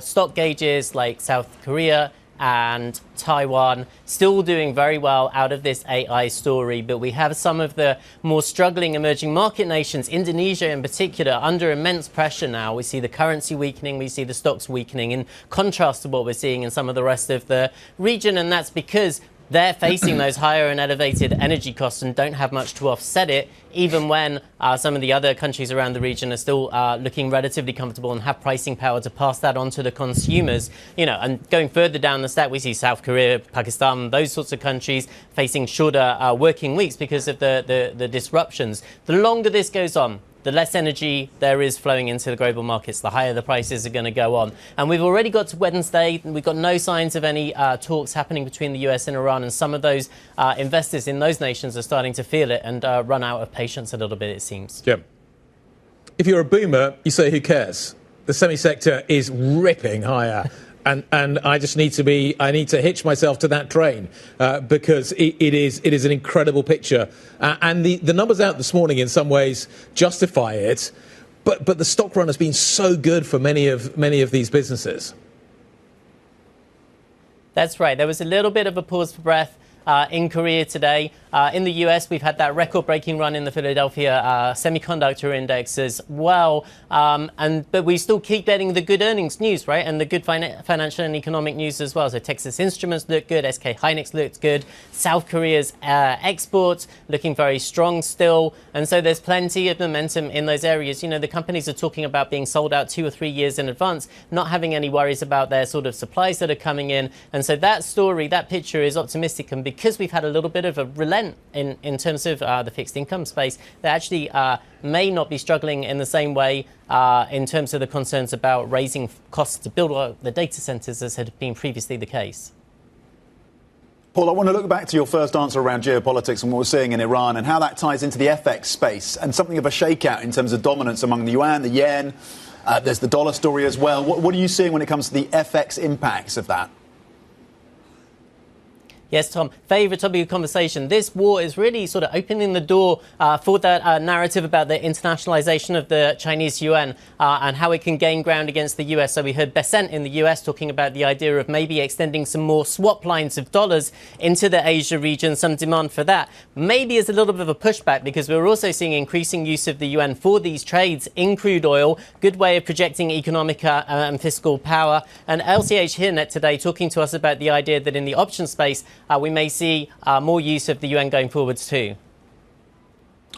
stock gauges like South Korea and Taiwan still doing very well out of this AI story. But we have some of the more struggling emerging market nations, Indonesia in particular, under immense pressure now. We see the currency weakening, we see the stocks weakening, in contrast to what we're seeing in some of the rest of the region. And that's because they're facing those higher and elevated energy costs and don't have much to offset it, even when some of the other countries around the region are still looking relatively comfortable and have pricing power to pass that on to the consumers. You know, and going further down the stack, we see South Korea, Pakistan, those sorts of countries facing shorter working weeks because of the disruptions. The longer this goes on, the less energy there is flowing into the global markets, the higher the prices are going to go on. And we've already got to Wednesday. We've got no signs of any talks happening between the US and Iran. And some of those investors in those nations are starting to feel it and run out of patience a little bit, it seems. Yeah. If you're a boomer, you say, who cares? The semi sector is ripping higher. And I just need to hitch myself to that train because it is an incredible picture. And the numbers out this morning in some ways justify it. But the stock run has been so good for many of these businesses. That's right. There was a little bit of a pause for breath in Korea today. In the US, we've had that record-breaking run in the Philadelphia Semiconductor Index as well. But we still keep getting the good earnings news, right? And the good financial and economic news as well. So Texas Instruments look good. SK Hynix looks good. South Korea's exports looking very strong still. And so there's plenty of momentum in those areas. You know, the companies are talking about being sold out 2 or 3 years in advance, not having any worries about their sort of supplies that are coming in. And so that story, that picture is optimistic. And because we've had a little bit of a relent in terms of the fixed income space, they actually may not be struggling in the same way in terms of the concerns about raising costs to build the data centers as had been previously the case. Paul, I want to look back to your first answer around geopolitics and what we're seeing in Iran and how that ties into the FX space and something of a shakeout in terms of dominance among the yuan, the yen. There's the dollar story as well. What are you seeing when it comes to the FX impacts of that? Yes, Tom, favourite topic of conversation. This war is really sort of opening the door for that narrative about the internationalisation of the Chinese yuan and how it can gain ground against the US. So we heard Bessent in the US talking about the idea of maybe extending some more swap lines of dollars into the Asia region, some demand for that. Maybe is a little bit of a pushback because we're also seeing increasing use of the yuan for these trades in crude oil. Good way of projecting economic and fiscal power. And LCH Hirnet today talking to us about the idea that in the option space, we may see more use of the yuan going forwards too.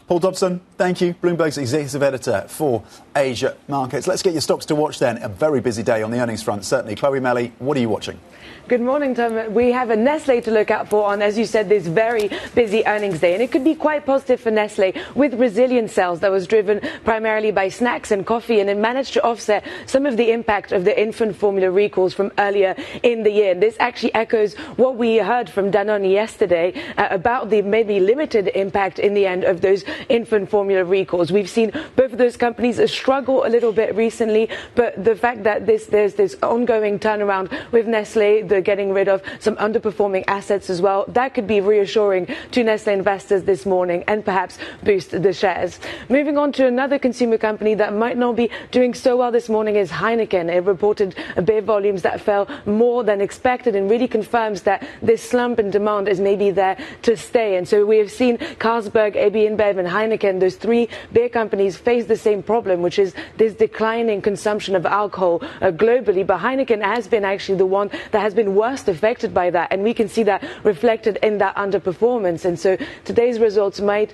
Paul Dobson, thank you. Bloomberg's executive editor for Asia markets. Let's get your stocks to watch then. A very busy day on the earnings front, certainly. Chloe Melly, what are you watching? Good morning, Tom. We have a Nestle to look out for on, as you said, this very busy earnings day. And it could be quite positive for Nestle with resilient sales that was driven primarily by snacks and coffee. And it managed to offset some of the impact of the infant formula recalls from earlier in the year. And this actually echoes what we heard from Danone yesterday about the maybe limited impact in the end of those infant formula recalls. We've seen both of those companies struggle a little bit recently. But the fact that there's this ongoing turnaround with Nestle, they're getting rid of some underperforming assets as well. That could be reassuring to Nestle investors this morning and perhaps boost the shares. Moving on to another consumer company that might not be doing so well this morning is Heineken. It reported beer volumes that fell more than expected and really confirms that this slump in demand is maybe there to stay. And so we have seen Carlsberg, AB InBev and Heineken, those three beer companies, face the same problem, which is this declining consumption of alcohol globally. But Heineken has been actually the one that has been worst affected by that, and we can see that reflected in that underperformance. And so today's results might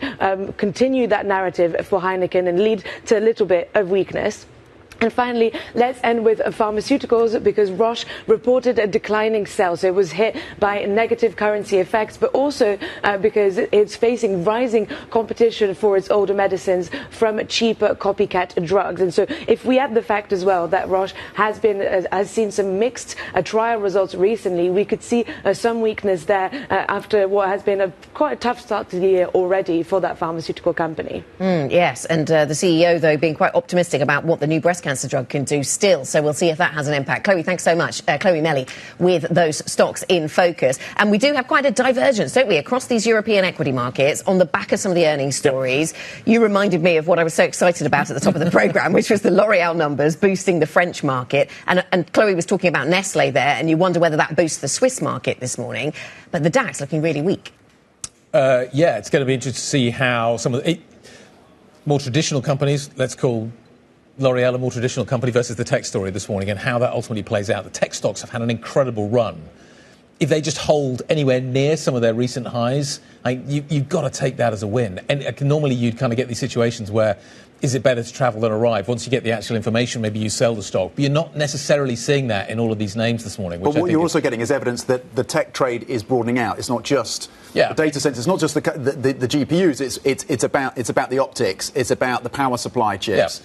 continue that narrative for Heineken and lead to a little bit of weakness. And finally, let's end with pharmaceuticals because Roche reported a declining sales. It was hit by negative currency effects, but also because it's facing rising competition for its older medicines from cheaper copycat drugs. And so if we add the fact as well that Roche has seen some mixed trial results recently, we could see some weakness there after what has been quite a tough start to the year already for that pharmaceutical company. Yes, and the CEO, though, being quite optimistic about what the new breast cancer drug can do still. So we'll see if that has an impact. Chloe, thanks so much. Chloe Melly with those stocks in focus. And we do have quite a divergence, don't we, across these European equity markets on the back of some of the earnings stories. You reminded me of what I was so excited about at the top of the programme, which was the L'Oreal numbers boosting the French market. And Chloe was talking about Nestle there, and you wonder whether that boosts the Swiss market this morning. But the DAX looking really weak. Yeah, it's going to be interesting to see how some of the more traditional companies, let's call L'Oreal a more traditional company versus the tech story this morning and how that ultimately plays out. The tech stocks have had an incredible run. If they just hold anywhere near some of their recent highs, you've got to take that as a win. And normally you'd kind of get these situations where is it better to travel than arrive? Once you get the actual information, maybe you sell the stock. But you're not necessarily seeing that in all of these names this morning. But what you're also getting is evidence that the tech trade is broadening out. It's not just the data centers, it's not just the GPUs. It's about the optics. It's about the power supply chips.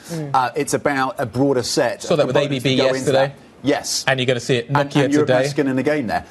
It's about a broader set. Saw that with ABB yesterday. Yes. And you're going to see it Nokia and Europe today. has skin in the game there.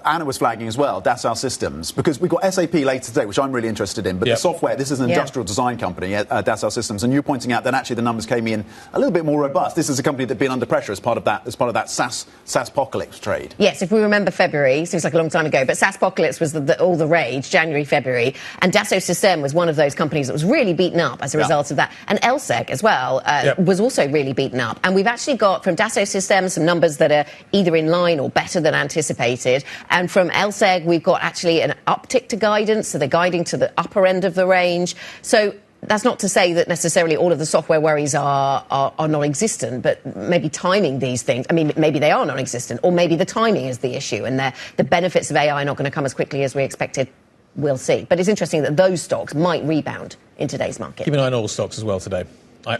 Anna was flagging as well, Dassault Systems, because we've got SAP later today, which I'm really interested in. But the software, this is an industrial design company, Dassault Systems, and you're pointing out that actually the numbers came in a little bit more robust. This is a company that's been under pressure as part of that SaaS-pocalypse trade. Yes, if we remember February, seems like a long time ago, but SaaS-pocalypse was all the rage, January, February, and Dassault Systems was one of those companies that was really beaten up as a result of that. And LSEG as well was also really beaten up. And we've actually got from Dassault Systems some numbers that are either in line or better than anticipated. And from LSEG, we've got actually an uptick to guidance, so they're guiding to the upper end of the range. So that's not to say that necessarily all of the software worries are non-existent, but maybe timing these things. I mean, maybe they are non-existent, or maybe the timing is the issue, and the benefits of AI are not going to come as quickly as we expected. We'll see. But it's interesting that those stocks might rebound in today's market. Keep an eye on oil stocks as well today.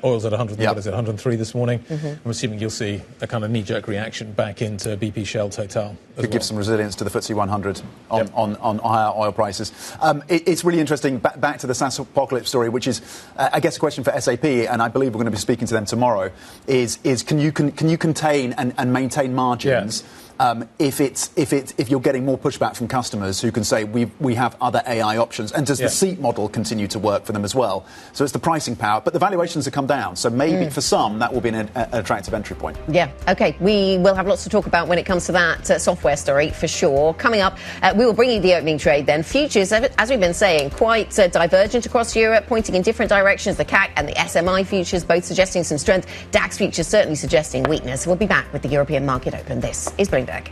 Oil's at 100, what is it, 103 this morning. I'm assuming you'll see a kind of knee-jerk reaction back into BP, Shell, Total. Could give some resilience to the FTSE 100 on higher oil prices. It's really interesting. Back to the SaaS-apocalypse story, which is, I guess, a question for SAP, and I believe we're going to be speaking to them tomorrow. Is can you contain and maintain margins? If you're getting more pushback from customers who can say we have other AI options, and does the seat model continue to work for them as well? So it's the pricing power, but the valuations have come down. So maybe for some that will be an attractive entry point. Yeah, okay. We will have lots to talk about when it comes to that software story for sure. Coming up, we will bring you the opening trade then. Futures, as we've been saying, quite divergent across Europe, pointing in different directions. The CAC and the SMI futures both suggesting some strength. DAX futures certainly suggesting weakness. We'll be back with the European market open. This is Bloomberg.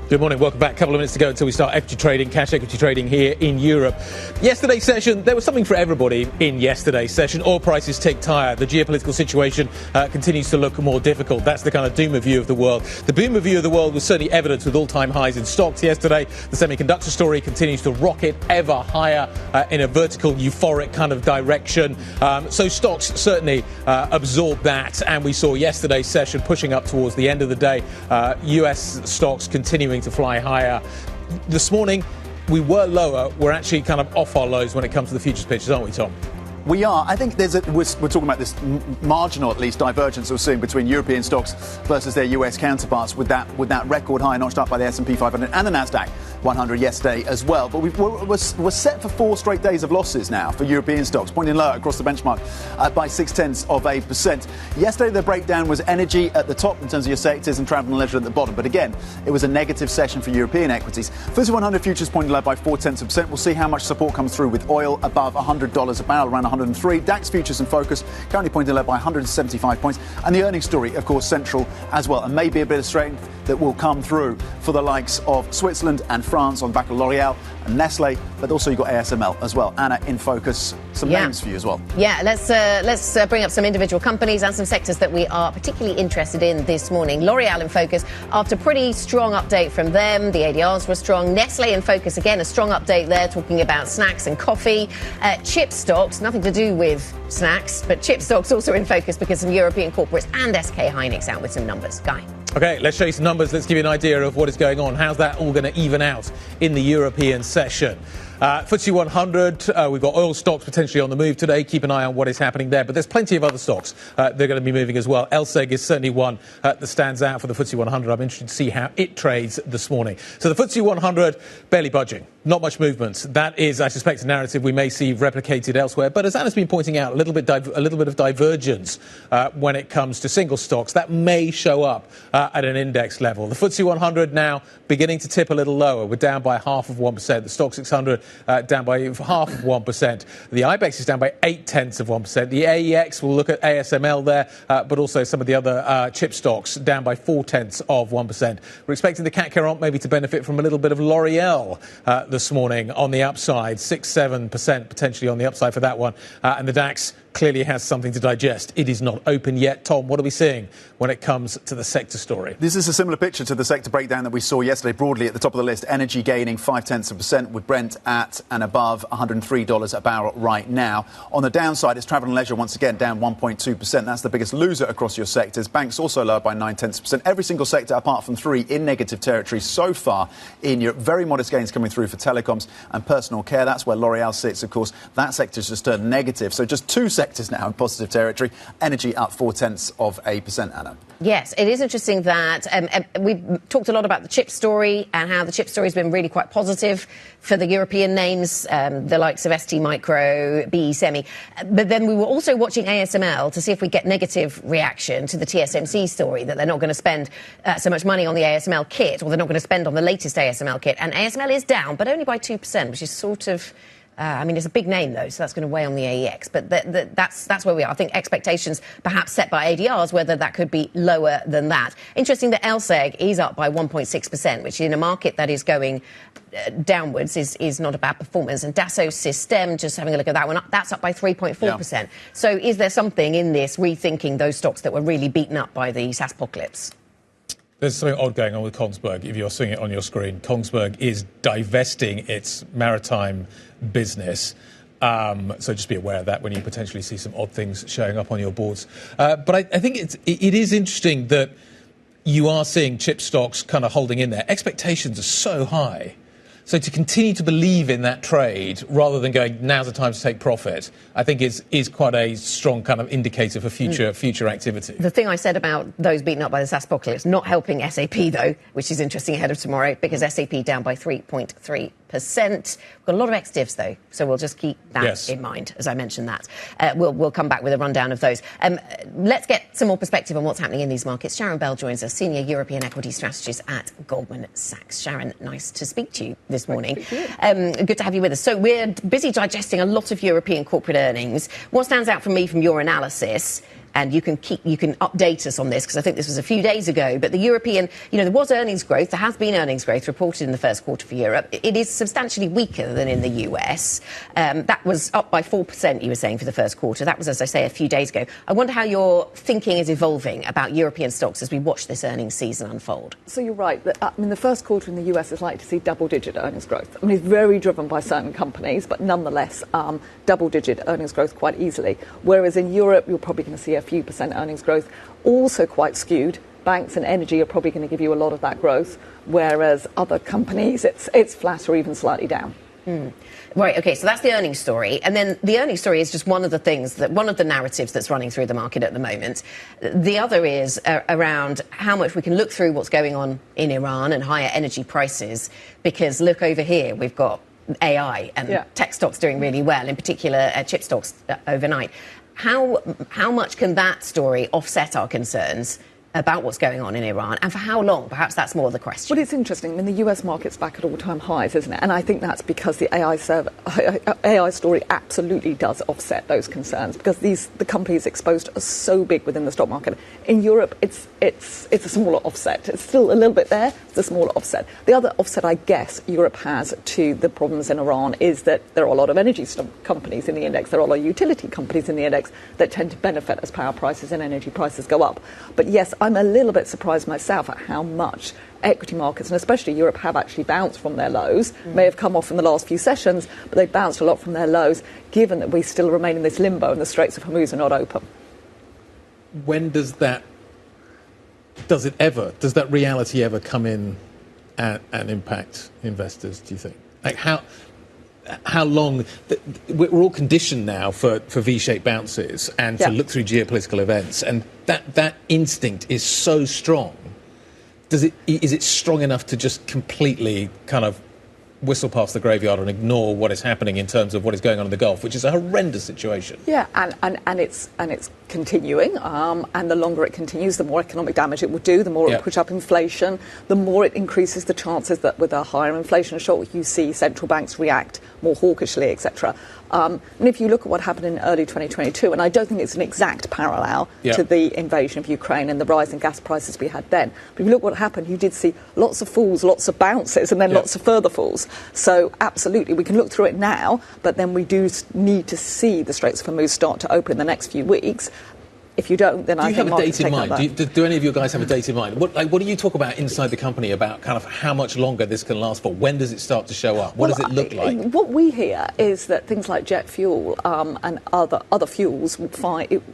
Good morning, welcome back. A couple of minutes to go until we start equity trading, cash equity trading here in Europe. Yesterday's session, there was something for everybody in yesterday's session. Oil prices ticked higher. The geopolitical situation continues to look more difficult. That's the kind of doomer view of the world. The boomer view of the world was certainly evident with all-time highs in stocks yesterday. The semiconductor story continues to rocket ever higher in a vertical, euphoric kind of direction. So stocks certainly absorbed that, and we saw yesterday's session pushing up towards the end of the day. US stocks continuing to fly higher. This morning, we were lower. We're actually kind of off our lows when it comes to the futures pitches, aren't we, Tom? We are. I think we're talking about this marginal, at least, divergence we're seeing between European stocks versus their US counterparts with that record high notched up by the S&P 500 and the Nasdaq 100 yesterday as well. But we're set for 4 straight days of losses now for European stocks, pointing lower across the benchmark by 0.6%. Yesterday, the breakdown was energy at the top in terms of your sectors and travel and leisure at the bottom. But again, it was a negative session for European equities. FTSE 100 futures pointing lower by 0.4%. We'll see how much support comes through with oil above $100 a barrel, around 103. DAX futures in focus, currently pointing low by 175 points. And the earnings story, of course, central as well. And maybe a bit of strength that will come through for the likes of Switzerland and France on the back of L'Oreal and Nestle. But also you've got ASML as well. Anna, in focus, some names for you as well. Yeah, let's bring up some individual companies and some sectors that we are particularly interested in this morning. L'Oreal in focus after pretty strong update from them. The ADRs were strong. Nestle in focus again, a strong update there, talking about snacks and coffee. Chip stocks, nothing to do with snacks, but chip stocks also in focus because some European corporates and SK Hynix out with some numbers. Guy. OK, let's show you some numbers. Let's give you an idea of what is going on. How's that all going to even out in the European session? FTSE 100, we've got oil stocks potentially on the move today. Keep an eye on what is happening there. But there's plenty of other stocks they're going to be moving as well. LSEG is certainly one that stands out for the FTSE 100. I'm interested to see how it trades this morning. So the FTSE 100 barely budging. Not much movement. That is, I suspect, a narrative we may see replicated elsewhere. But as Anna's been pointing out, a little bit of divergence when it comes to single stocks. That may show up at an index level. The FTSE 100 now beginning to tip a little lower. We're down by 0.5%. The Stock 600 down by 0.5%. The IBEX is down by 0.8%. The AEX, we'll look at ASML there, but also some of the other chip stocks down by 0.4%. We're expecting the CAC 40 maybe to benefit from a little bit of L'Oreal this morning on the upside, 6-7% potentially on the upside for that one. And the DAX clearly has something to digest. It is not open yet. Tom, what are we seeing when it comes to the sector story? This is a similar picture to the sector breakdown that we saw yesterday. Broadly at the top of the list, energy gaining 0.5% with Brent at and above $103 a barrel right now. On the downside, it's travel and leisure once again down 1.2%. That's the biggest loser across your sectors. Banks also lower by 0.9%. Every single sector apart from three in negative territory so far in Europe. Very modest gains coming through for telecoms and personal care. That's where L'Oreal sits, of course. That sector's just turned negative. So just two sectors now in positive territory. Energy up 0.4%, Anna. Yes, it is interesting that we've talked a lot about the chip story and how the chip story has been really quite positive for the European names, the likes of ST Micro, BE Semi. But then we were also watching ASML to see if we get negative reaction to the TSMC story, that they're not going to spend so much money on the ASML kit, or they're not going to spend on the latest ASML kit. And ASML is down, but only by 2%, which is sort of... it's a big name, though, so that's going to weigh on the AEX. But that's where we are. I think expectations perhaps set by ADRs, whether that could be lower than that. Interesting that LSEG is up by 1.6%, which in a market that is going downwards is not a bad performance. And Dassault Systèmes, just having a look at that one, that's up by 3.4%. Yeah. So is there something in this rethinking those stocks that were really beaten up by the SaaS apocalypse? There's something odd going on with Kongsberg. If you're seeing it on your screen, Kongsberg is divesting its maritime business. So just be aware of that when you potentially see some odd things showing up on your boards. But I think it is interesting that you are seeing chip stocks kind of holding in there. Expectations are so high. So to continue to believe in that trade rather than going, now's the time to take profit, I think is quite a strong kind of indicator for future activity. The thing I said about those beaten up by the SaaS apocalypse, not helping SAP, though, which is interesting ahead of tomorrow, because SAP down by 3.3%. We've got a lot of ex-divs, though, so we'll just keep that in mind, as I mentioned that. We'll come back with a rundown of those. Let's get some more perspective on what's happening in these markets. Sharon Bell joins us, Senior European Equity Strategist at Goldman Sachs. Sharon, nice to speak to you this morning. Good to have you with us. So we're busy digesting a lot of European corporate earnings. What stands out for me from your analysis, and you can update us on this, because I think this was a few days ago, but the European, there was earnings growth. There has been earnings growth reported in the first quarter for Europe. It is substantially weaker than in the US. That was up by 4%, you were saying, for the first quarter. That was, as I say, a few days ago. I wonder how your thinking is evolving about European stocks as we watch this earnings season unfold. So you're right. The first quarter in the US is likely to see double-digit earnings growth. It's very driven by certain companies, but nonetheless, double-digit earnings growth quite easily. Whereas in Europe, you're probably going to see a few percent earnings growth, also quite skewed. Banks and energy are probably going to give you a lot of that growth, whereas other companies, it's flat or even slightly down. Right, OK, so that's the earnings story. And then the earnings story is just one of the narratives that's running through the market at the moment. The other is around how much we can look through what's going on in Iran and higher energy prices, because look over here, we've got AI and tech stocks doing really well, in particular chip stocks overnight. How much can that story offset our concerns about what's going on in Iran, and for how long? Perhaps that's more the question. Well, it's interesting. The US market's back at all-time highs, isn't it? And I think that's because the AI story absolutely does offset those concerns, because the companies exposed are so big within the stock market. In Europe, it's a smaller offset. It's still a little bit there. It's a smaller offset. The other offset, I guess, Europe has to the problems in Iran is that there are a lot of energy companies in the index. There are a lot of utility companies in the index that tend to benefit as power prices and energy prices go up. But yes, I'm a little bit surprised myself at how much equity markets, and especially Europe, have actually bounced from their lows. May have come off in the last few sessions, but they've bounced a lot from their lows, given that we still remain in this limbo and the Straits of Hormuz are not open. When does that reality ever come in and impact investors, do you think? Like how long? We're all conditioned now for V-shaped bounces and to look through geopolitical events, and that instinct is so strong. Is it strong enough to just completely kind of whistle past the graveyard and ignore what is happening in terms of what is going on in the Gulf, which is a horrendous situation? Yeah, and it's continuing, and the longer it continues, the more economic damage it will do, the more it will push up inflation, the more it increases the chances that with a higher inflation shock you see central banks react more hawkishly, etc. And if you look at what happened in early 2022, and I don't think it's an exact parallel to the invasion of Ukraine and the rise in gas prices we had then, but if you look what happened, you did see lots of falls, lots of bounces, and then lots of further falls. So absolutely, we can look through it now, but then we do need to see the Straits of Hormuz start to open in the next few weeks. If you don't, then I think markets take that. Do you have a date in mind? Do any of your guys have a date in mind? What do you talk about inside the company about kind of how much longer this can last for? When does it start to show up? What does it look like? What we hear is that things like jet fuel and other fuels will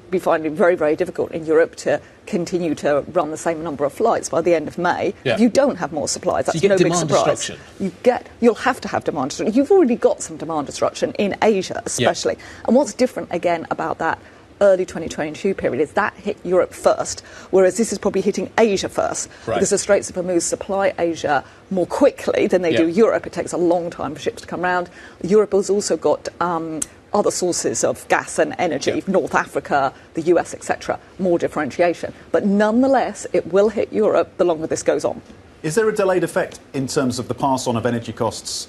be finding it very, very difficult in Europe to continue to run the same number of flights by the end of May. Yeah. If you don't have more supplies, that's so you get no big demand surprise. Destruction. You'll have to have demand destruction. You've already got some demand destruction in Asia, especially. Yeah. And what's different again about that early 2022 period is that hit Europe first, whereas this is probably hitting Asia first, because the Straits of Hormuz supply Asia more quickly than they do Europe. It takes a long time for ships to come around. Europe has also got other sources of gas and energy, North Africa, the US, etc., more differentiation. But nonetheless, it will hit Europe the longer this goes on. Is there a delayed effect in terms of the pass-on of energy costs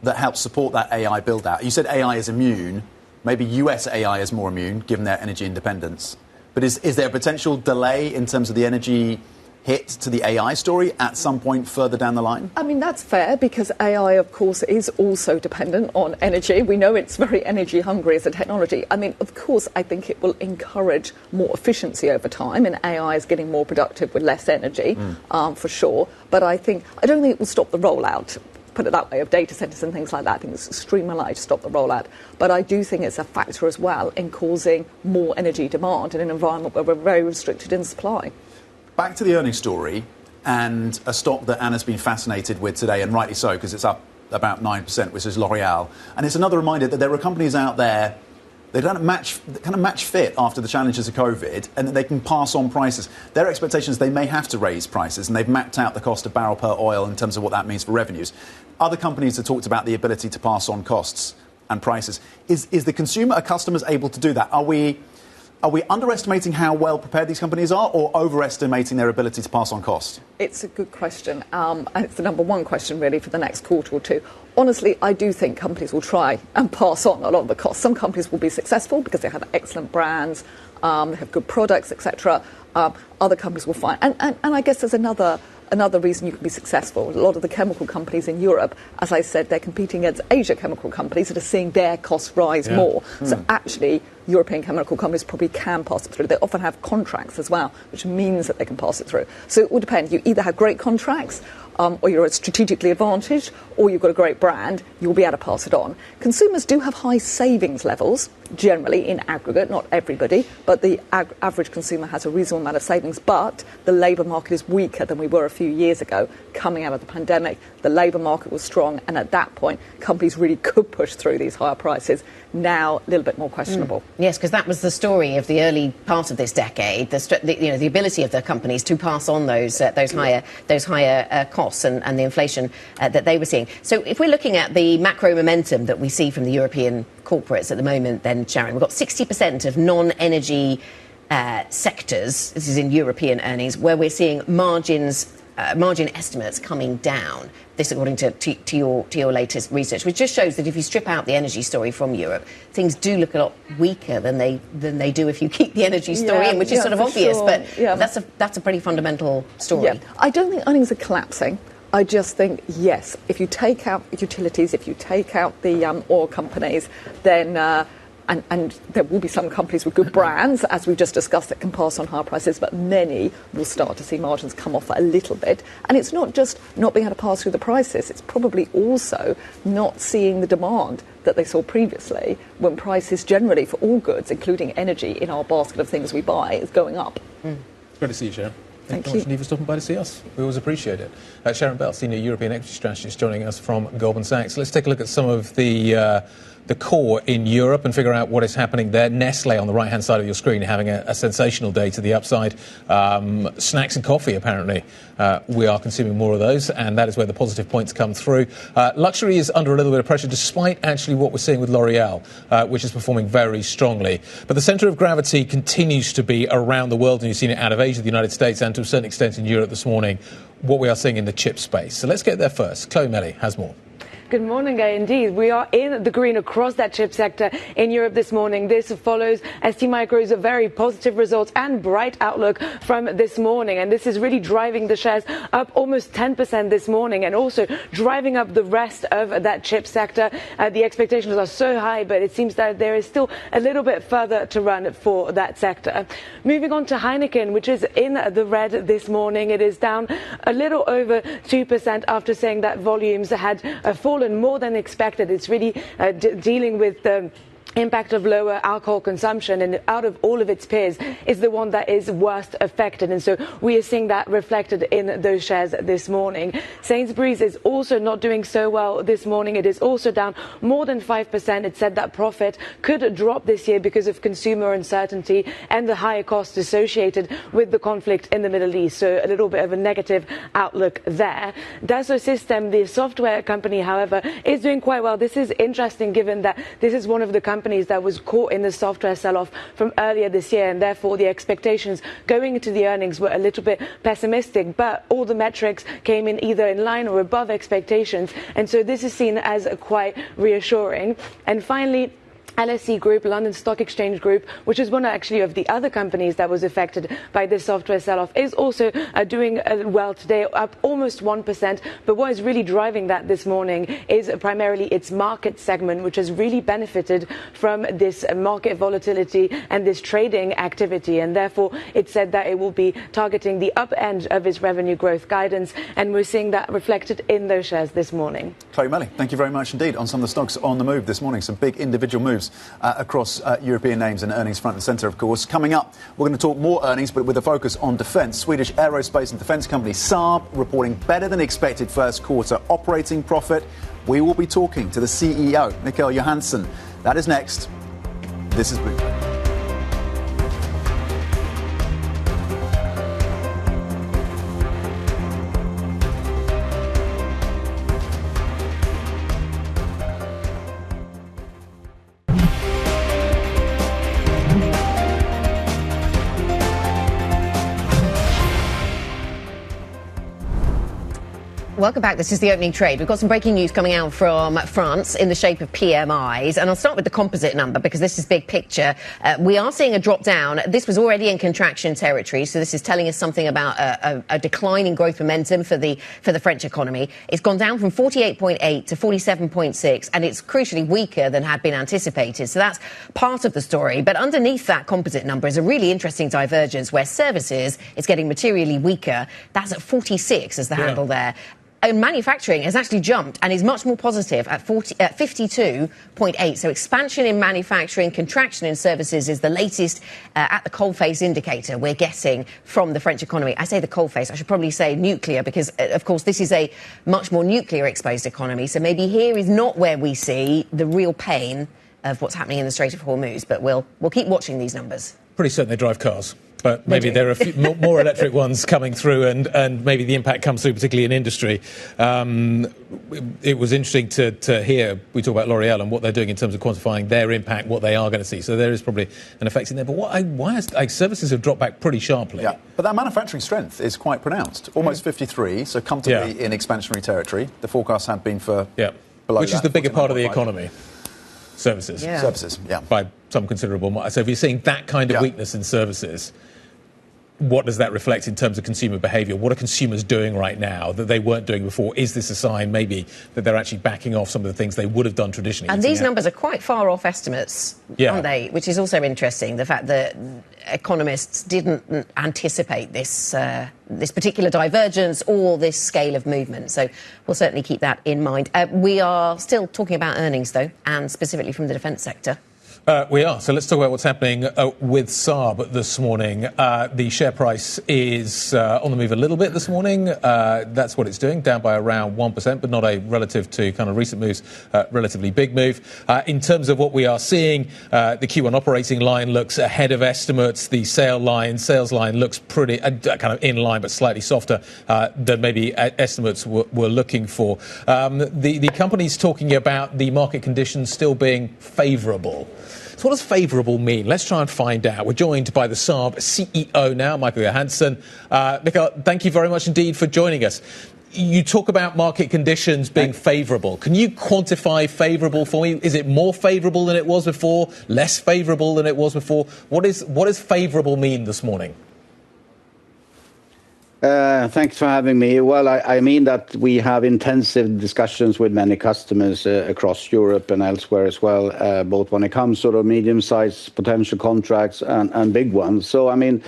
that helps support that AI build-out? You said AI is immune. Maybe US AI is more immune, given their energy independence. But is there a potential delay in terms of the energy hit to the AI story at some point further down the line? I mean, that's fair, because AI, of course, is also dependent on energy. We know it's very energy hungry as a technology. I mean, of course, I think it will encourage more efficiency over time, and AI is getting more productive with less energy, for sure. But I don't think it will stop the rollout, put it that way, of data centres and things like that. I think it's extremely unlikely to stop the rollout. But I do think it's a factor as well in causing more energy demand in an environment where we're very restricted in supply. Back to the earnings story, and a stock that Anna's been fascinated with today, and rightly so, because it's up about 9%, which is L'Oreal. And it's another reminder that there are companies out there they don't match fit after the challenges of COVID, and that they can pass on prices. Their expectations, they may have to raise prices, and they've mapped out the cost of barrel per oil in terms of what that means for revenues. Other companies have talked about the ability to pass on costs and prices. Is the consumer, are customers able to do that? Are we underestimating how well prepared these companies are, or overestimating their ability to pass on costs? It's a good question. And it's the number one question, really, for the next quarter or two. Honestly, I do think companies will try and pass on a lot of the costs. Some companies will be successful because they have excellent brands, they have good products, etc. Other companies will find. And I guess there's another reason you can be successful. A lot of the chemical companies in Europe, as I said, they're competing against Asia chemical companies that are seeing their costs rise more. So actually, European chemical companies probably can pass it through. They often have contracts as well, which means that they can pass it through. So it will depend. You either have great contracts, or you're strategically advantaged, or you've got a great brand, you'll be able to pass it on. Consumers do have high savings levels, generally, in aggregate, not everybody, but the average consumer has a reasonable amount of savings. But the labour market is weaker than we were a few years ago. Coming out of the pandemic, the labour market was strong, and at that point, companies really could push through these higher prices. Now, a little bit more questionable. Yes, because that was the story of the early part of this decade, the ability of the companies to pass on those higher costs and the inflation that they were seeing. So if we're looking at the macro momentum that we see from the European corporates at the moment, then, Sharon, we've got 60% of non-energy sectors, this is in European earnings, where we're seeing margin estimates coming down. This, according to your latest research, which just shows that if you strip out the energy story from Europe, things do look a lot weaker than they do if you keep the energy story in, which is sort of obvious. Sure. But that's a pretty fundamental story. Yeah. I don't think earnings are collapsing. I just think, yes, if you take out utilities, if you take out the oil companies, then and there will be some companies with good brands, as we've just discussed, that can pass on higher prices, but many will start to see margins come off a little bit. And it's not just not being able to pass through the prices, it's probably also not seeing the demand that they saw previously, when prices generally for all goods, including energy, in our basket of things we buy, is going up. Great to see you, Sharon. Thank you very much indeed for stopping by to see us. We always appreciate it. Sharon Bell, Senior European Equity Strategist, joining us from Goldman Sachs. Let's take a look at some of the core in Europe and figure out what is happening there. Nestle on the right-hand side of your screen having a sensational day to the upside. Snacks and coffee, apparently. We are consuming more of those, and that is where the positive points come through. Luxury is under a little bit of pressure, despite actually what we're seeing with L'Oreal, which is performing very strongly. But the centre of gravity continues to be around the world, and you've seen it out of Asia, the United States, and to a certain extent in Europe this morning, what we are seeing in the chip space. So let's get there first. Chloe Melly has more. Good morning, Guy. Indeed, we are in the green across that chip sector in Europe this morning. This follows STMicro's very positive results and bright outlook from this morning. And this is really driving the shares up almost 10% this morning and also driving up the rest of that chip sector. The expectations are so high, but it seems that there is still a little bit further to run for that sector. Moving on to Heineken, which is in the red this morning. It is down a little over 2% after saying that volumes had fallen more than expected. It's really dealing with the impact of lower alcohol consumption, and out of all of its peers is the one that is worst affected, and so we are seeing that reflected in those shares this morning. Sainsbury's is also not doing so well this morning. It is also down more than 5%. It said that profit could drop this year because of consumer uncertainty and the higher costs associated with the conflict in the Middle East, so a little bit of a negative outlook there. Dassault Systèmes, the software company, however, is doing quite well. This is interesting given that this is one of the companies that was caught in the software sell-off from earlier this year, and therefore the expectations going into the earnings were a little bit pessimistic, but all the metrics came in either in line or above expectations, and so this is seen as quite reassuring. And finally, LSE Group, London Stock Exchange Group, which is one actually of the other companies that was affected by this software sell-off, is also doing well today, up almost 1%. But what is really driving that this morning is primarily its market segment, which has really benefited from this market volatility and this trading activity. And therefore, it said that it will be targeting the up end of its revenue growth guidance. And we're seeing that reflected in those shares this morning. Chloe Melly, thank you very much indeed. On some of the stocks on the move this morning, some big individual moves across European names and earnings front and centre, of course. Coming up, we're going to talk more earnings, but with a focus on defence. Swedish aerospace and defence company SAAB reporting better than expected first quarter operating profit. We will be talking to the CEO, Micael Johansson. That is next. This is Bloomberg. Welcome back. This is the opening trade. We've got some breaking news coming out from France in the shape of PMIs. And I'll start with the composite number because this is big picture. We are seeing a drop down. This was already in contraction territory. So this is telling us something about a decline in growth momentum for the French economy. It's gone down from 48.8 to 47.6. And it's crucially weaker than had been anticipated. So that's part of the story. But underneath that composite number is a really interesting divergence where services is getting materially weaker. That's at 46 as the handle there. And manufacturing has actually jumped and is much more positive at 52.8. So expansion in manufacturing, contraction in services is the latest at the coalface indicator we're getting from the French economy. I say the coalface, I should probably say nuclear because, of course, this is a much more nuclear exposed economy. So maybe here is not where we see the real pain of what's happening in the Strait of Hormuz. But we'll keep watching these numbers. Pretty certain they drive cars. But maybe there are a few more electric ones coming through, and maybe the impact comes through, particularly in industry. It was interesting to hear we talk about L'Oréal and what they're doing in terms of quantifying their impact, what they are going to see. So there is probably an effect in there. But why services have dropped back pretty sharply? Yeah, but that manufacturing strength is quite pronounced. Almost 53, so comfortably in expansionary territory. The forecasts have been for below which is the bigger part of the economy. Services. Services, by some considerable margin. So if you're seeing that kind of weakness in services, what does that reflect in terms of consumer behaviour? What are consumers doing right now that they weren't doing before? Is this a sign maybe that they're actually backing off some of the things they would have done traditionally? And these numbers are quite far off estimates, aren't they? Which is also interesting, the fact that economists didn't anticipate this particular divergence or this scale of movement. So we'll certainly keep that in mind. We are still talking about earnings, though, and specifically from the defence sector. We are. So let's talk about what's happening with SAAB this morning. The share price is on the move a little bit this morning. That's what it's doing, down by around 1%, but not a relative to kind of recent moves, relatively big move. In terms of what we are seeing, the Q1 operating line looks ahead of estimates. The sales line looks pretty kind of in line, but slightly softer than maybe estimates were looking for. The company's talking about the market conditions still being favourable. So what does favourable mean? Let's try and find out. We're joined by the SAAB CEO now, Micael Johansson. Micael, thank you very much indeed for joining us. you talk about market conditions being favourable. Can you quantify favourable for me? Is it more favourable than it was before? Less favourable than it was before? What does favourable mean this morning? Thanks for having me. Well, I mean that we have intensive discussions with many customers across Europe and elsewhere as well, both when it comes to sort of medium-sized potential contracts and big ones. So, I mean,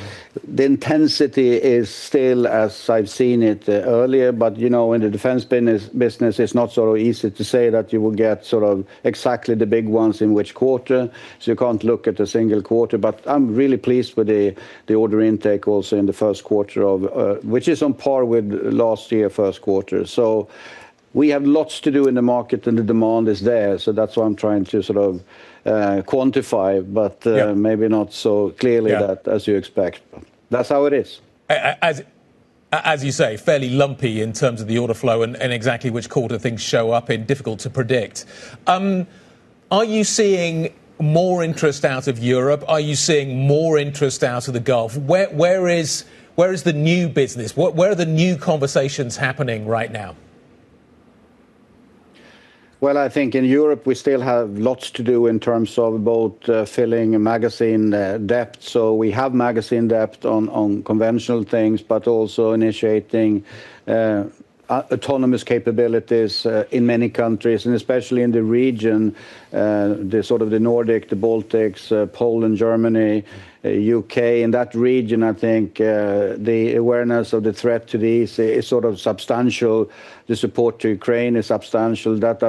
the intensity is still as I've seen it earlier, but, you know, in the defense business, it's not sort of easy to say that you will get sort of exactly the big ones in which quarter, so you can't look at a single quarter. But I'm really pleased with the order intake also in the first quarter of which is on par with last year first quarter. So we have lots to do in the market and the demand is there. So that's what I'm trying to sort of quantify, but maybe not so clearly that as you expect. But that's how it is. As you say, fairly lumpy in terms of the order flow and exactly which quarter things show up in, difficult to predict. Are you seeing more interest out of Europe? Are you seeing more interest out of the Gulf? Where is the new business? Where are the new conversations happening right now? Well, I think in Europe we still have lots to do in terms of both filling magazine depth. So we have magazine depth on conventional things, but also initiating autonomous capabilities in many countries, and especially in the region, the sort of the Nordic, the Baltics, Poland, Germany, UK. In that region, I think the awareness of the threat to the East is sort of substantial. The support to Ukraine is substantial. That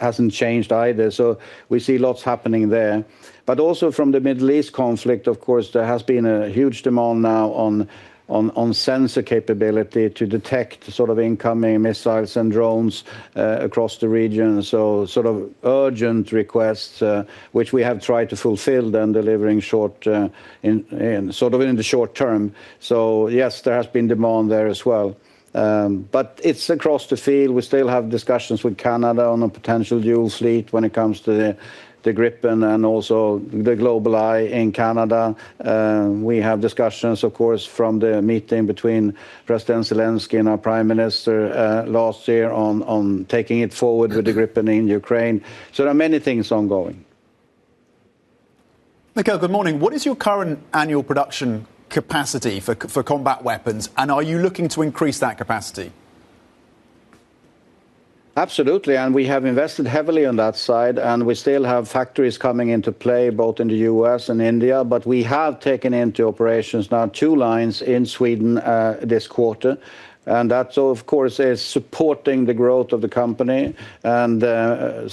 hasn't changed either. So we see lots happening there. But also from the Middle East conflict, of course, there has been a huge demand now on sensor capability to detect sort of incoming missiles and drones across the region. So sort of urgent requests, which we have tried to fulfill then delivering in the short term. So yes, there has been demand there as well. But it's across the field. We still have discussions with Canada on a potential dual fleet when it comes to the Gripen and also the Global Eye in Canada. We have discussions, of course, from the meeting between President Zelensky and our Prime Minister last year on taking it forward with the Gripen in Ukraine. So there are many things ongoing. Micael, good morning. What is your current annual production capacity for combat weapons, and are you looking to increase that capacity? Absolutely, and we have invested heavily on that side, and we still have factories coming into play both in the US and India, but we have taken into operations now 2 lines in Sweden this quarter. And that, of course, is supporting the growth of the company, and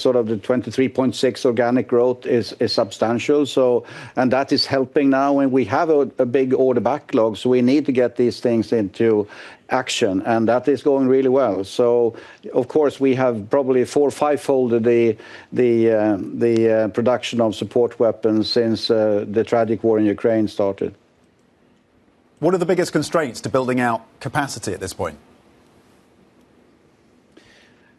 sort of the 23.6 organic growth is substantial. So, and that is helping now, and we have a big order backlog, so we need to get these things into action, and that is going really well. So, of course, we have probably 4- or 5-folded the production of support weapons since the tragic war in Ukraine started. What are the biggest constraints to building out capacity at this point?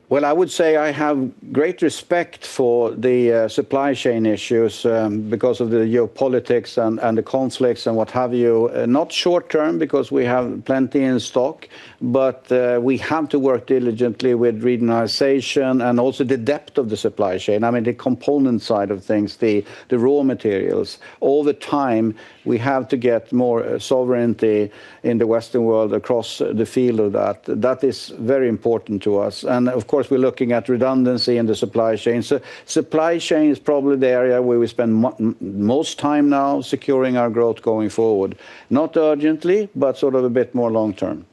Well, I would say I have great respect for the supply chain issues because of the geopolitics and the conflicts and what have you. Not short term, because we have plenty in stock, but we have to work diligently with regionalization and also the depth of the supply chain. I mean, the component side of things, the raw materials. All the time, we have to get more sovereignty in the Western world across the field of that. That is very important to us. And of course, we're looking at redundancy in the supply chain. So supply chain is probably the area where we spend most time now securing our growth going forward. Not urgently, but sort of a bit more long term.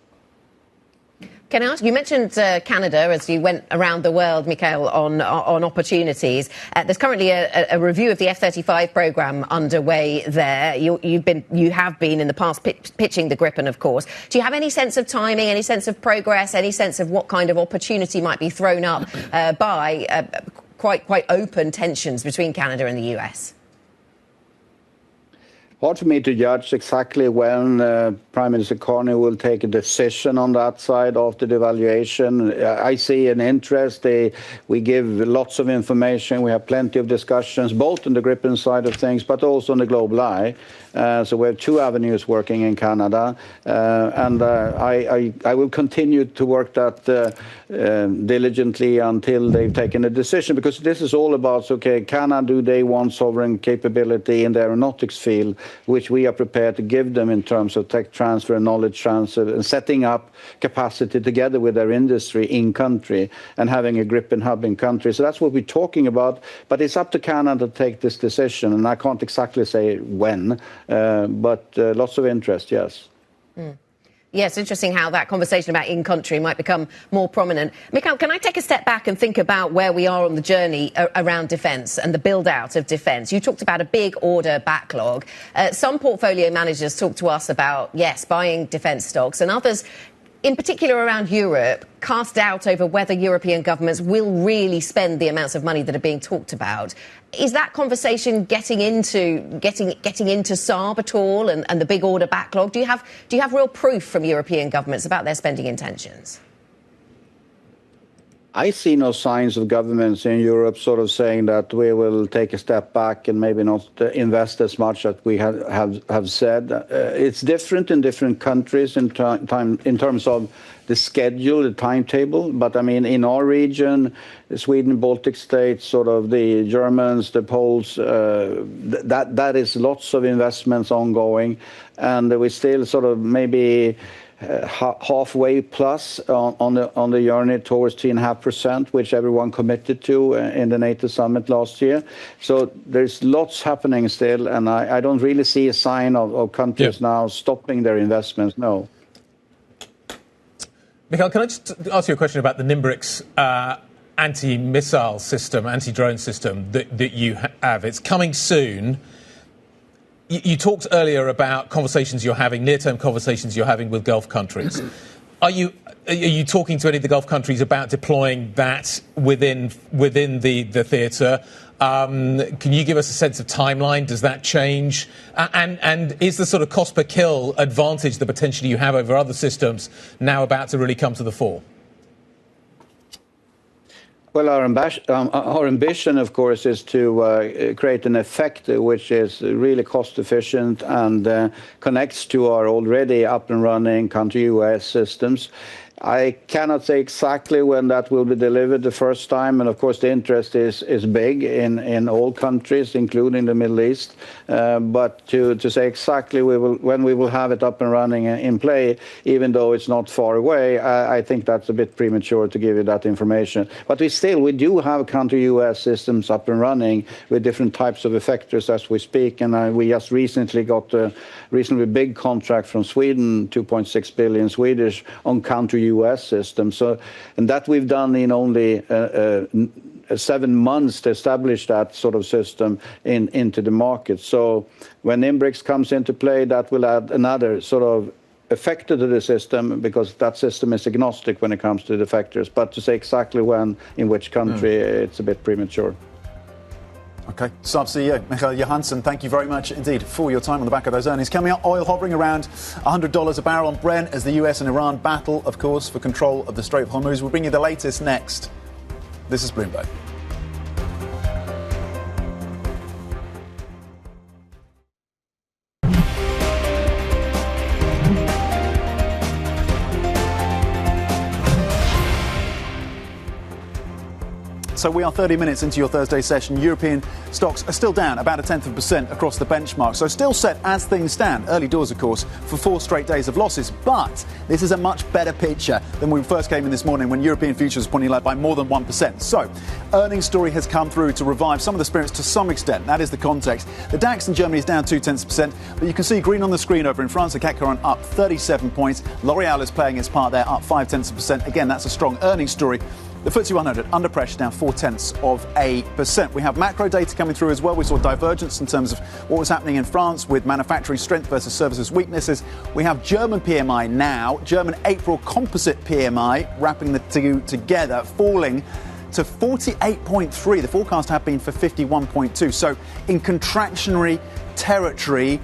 Can I ask, you mentioned Canada as you went around the world, Micael, on opportunities. There's currently a review of the F-35 programme underway there. You have been in the past pitching the Gripen, of course. Do you have any sense of timing, any sense of progress, any sense of what kind of opportunity might be thrown up by quite open tensions between Canada and the US? Hard for me to judge exactly when Prime Minister Carney will take a decision on that side after the evaluation. I see an interest. We give lots of information. We have plenty of discussions, both on the Gripen side of things, but also on the Global Eye. So we have two avenues working in Canada, and I will continue to work that diligently until they've taken a decision, because this is all about, okay, Canada, do they want sovereign capability in the aeronautics field, which we are prepared to give them in terms of tech transfer and knowledge transfer and setting up capacity together with their industry in country and having a Gripen hub in country. So that's what we're talking about, but it's up to Canada to take this decision, and I can't exactly say when. But lots of interest, yes. Yeah, it's interesting how that conversation about in-country might become more prominent. Micael, can I take a step back and think about where we are on the journey around defence and the build-out of defence? You talked about a big order backlog. Some portfolio managers talk to us about, yes, buying defence stocks, and others, in particular around Europe, cast doubt over whether European governments will really spend the amounts of money that are being talked about. Is that conversation getting into SAAB at all, and the big order backlog? Do you have real proof from European governments about their spending intentions? I see no signs of governments in Europe sort of saying that we will take a step back and maybe not invest as much as we have said. It's different in different countries in terms of the schedule, the timetable. But I mean, in our region, Sweden, Baltic states, sort of the Germans, the Poles, that is lots of investments ongoing, and we still sort of maybe halfway plus on the journey towards 3.5%, which everyone committed to in the NATO summit last year. So there's lots happening still, and I don't really see a sign of countries now stopping their investments, no. Micael, can I just ask you a question about the Nimbrix anti-missile system, anti-drone system that you have? It's coming soon. You talked earlier about conversations you're having, near-term conversations you're having with Gulf countries. Are you talking to any of the Gulf countries about deploying that within the theatre? Can you give us a sense of timeline? Does that change? And is the sort of cost per kill advantage that potentially you have over other systems now about to really come to the fore? Well, our ambition, of course, is to create an effect which is really cost efficient and connects to our already up and running counter-UAS systems. I cannot say exactly when that will be delivered the first time, and of course the interest is big in all countries, including the Middle East. But to say exactly when we will have it up and running in play, even though it's not far away, I think that's a bit premature to give you that information. But we do have counter-UAS systems up and running with different types of effectors as we speak, and we just recently got a reasonably big contract from Sweden, 2.6 billion Swedish, on counter-UAS system. So, and that we've done in only 7 months to establish that sort of system into the market. So when Nimbrix comes into play, that will add another sort of effector to the system, because that system is agnostic when it comes to the effectors. But to say exactly when, in which country, it's a bit premature. OK, SAAB CEO Micael Johansson, thank you very much indeed for your time on the back of those earnings. Coming up, oil hovering around $100 a barrel on Brent as the US and Iran battle, of course, for control of the Strait of Hormuz. We'll bring you the latest next. This is Bloomberg. So we are 30 minutes into your Thursday session. European stocks are still down about 0.1% across the benchmark. So still set as things stand. Early doors, of course, for 4 straight days of losses. But this is a much better picture than when we first came in this morning, when European futures were pointing low by more than 1%. So earnings story has come through to revive some of the spirits to some extent. That is the context. The DAX in Germany is down 0.2%. But you can see green on the screen over in France. The CAC 40 up 37 points. L'Oreal is playing its part there, up 0.5%. Again, that's a strong earnings story. The FTSE 100 under pressure, down 0.4%. We have macro data coming through as well. We saw divergence in terms of what was happening in France with manufacturing strength versus services weaknesses. We have German PMI now, German April composite PMI, wrapping the two together, falling to 48.3. The forecast had been for 51.2. So in contractionary territory.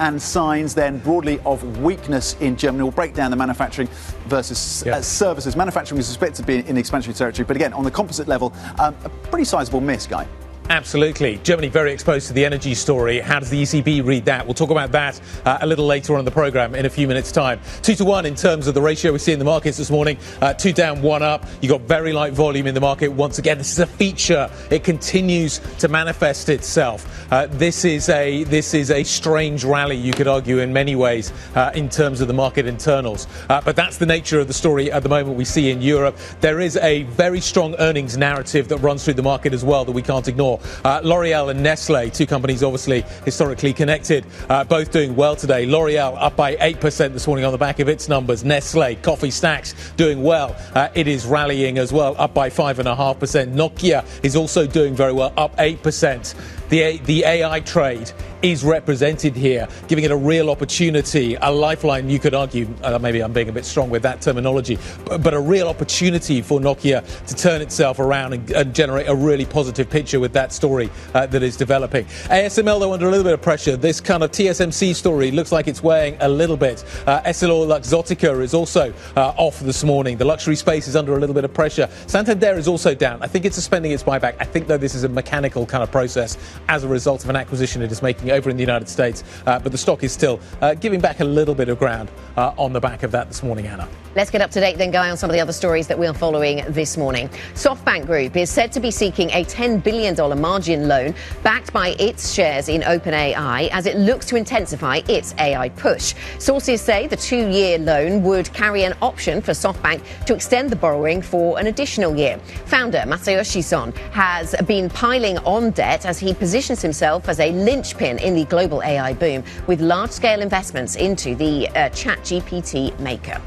and signs then broadly of weakness in Germany. We'll break down the manufacturing versus services. Manufacturing is expected to be in expansionary territory, but again, on the composite level, a pretty sizable miss, Guy. Absolutely. Germany very exposed to the energy story. How does the ECB read that? We'll talk about that a little later on in the programme in a few minutes' time. 2-to-1 in terms of the ratio we see in the markets this morning. 2 down, 1 up. You've got very light volume in the market once again. This is a feature. It continues to manifest itself. This is a strange rally, you could argue, in many ways in terms of the market internals. But that's the nature of the story at the moment we see in Europe. There is a very strong earnings narrative that runs through the market as well that we can't ignore. L'Oreal and Nestle, two companies obviously historically connected, both doing well today. L'Oreal up by 8% this morning on the back of its numbers. Nestle, coffee snacks, doing well. It is rallying as well, up by 5.5%. Nokia is also doing very well, up 8%. The AI trade is represented here, giving it a real opportunity, a lifeline, you could argue, maybe I'm being a bit strong with that terminology, but a real opportunity for Nokia to turn itself around and generate a really positive picture with that story that is developing. ASML, though, under a little bit of pressure. This kind of TSMC story looks like it's weighing a little bit. EssilorLuxottica is also off this morning. The luxury space is under a little bit of pressure. Santander is also down. I think it's suspending its buyback. I think, though, this is a mechanical kind of process as a result of an acquisition it is making over in the United States. But the stock is still giving back a little bit of ground on the back of that this morning, Anna. Let's get up to date then, Guy, on some of the other stories that we're following this morning. SoftBank Group is said to be seeking a $10 billion margin loan backed by its shares in OpenAI as it looks to intensify its AI push. Sources say the 2-year loan would carry an option for SoftBank to extend the borrowing for an additional year. Founder Masayoshi Son has been piling on debt as he positions himself as a linchpin in the global AI boom with large-scale investments into the ChatGPT maker.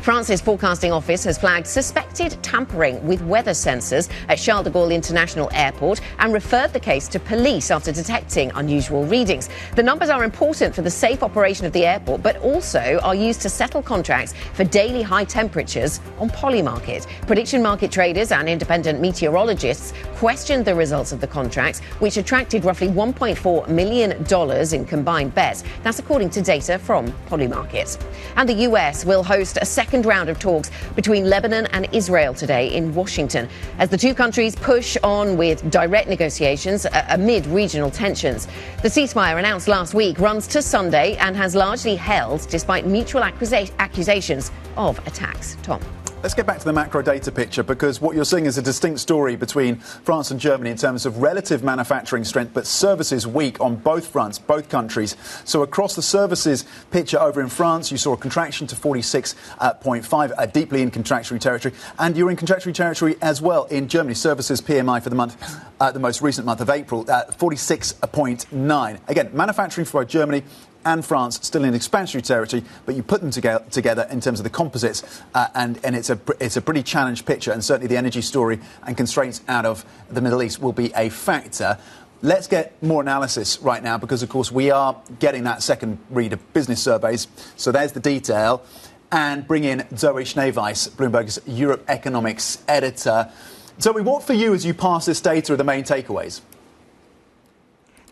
France's forecasting office has flagged suspected tampering with weather sensors at Charles de Gaulle International Airport and referred the case to police after detecting unusual readings. The numbers are important for the safe operation of the airport, but also are used to settle contracts for daily high temperatures on Polymarket. Prediction market traders and independent meteorologists questioned the results of the contracts, which attracted roughly $1.4 million in combined bets. That's according to data from Polymarket. And the US will host a second round of talks between Lebanon and Israel today in Washington as the two countries push on with direct negotiations amid regional tensions. The ceasefire announced last week runs to Sunday and has largely held despite mutual accusations of attacks. Tom. Let's get back to the macro data picture, because what you're seeing is a distinct story between France and Germany in terms of relative manufacturing strength, but services weak on both fronts, both countries. So across the services picture over in France, you saw a contraction to 46.5, deeply in contractionary territory. And you're in contractionary territory as well in Germany. Services PMI for the month, the most recent month of April, 46.9. Again, manufacturing for both Germany and France still in expansionary territory, but you put them together in terms of the composites, and it's a pretty challenged picture, and certainly the energy story and constraints out of the Middle East will be a factor. Let's get more analysis right now, because of course we are getting that second read of business surveys. So there's the detail, and bring in Zoe Schneeweiss, Bloomberg's Europe economics editor. Zoe, what for you as you pass this data are the main takeaways?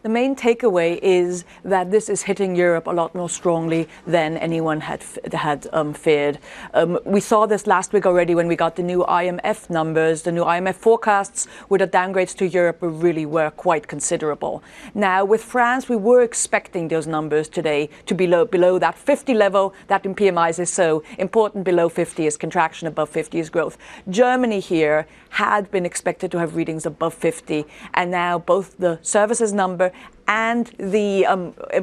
The main takeaway is that this is hitting Europe a lot more strongly than anyone had feared. We saw this last week already when we got the new IMF numbers. The new IMF forecasts with the downgrades to Europe really were quite considerable. Now, with France, we were expecting those numbers today to be below that 50 level. That in PMIs is so important. Below 50 is contraction, above 50 is growth. Germany here had been expected to have readings above 50, and now both the services number and the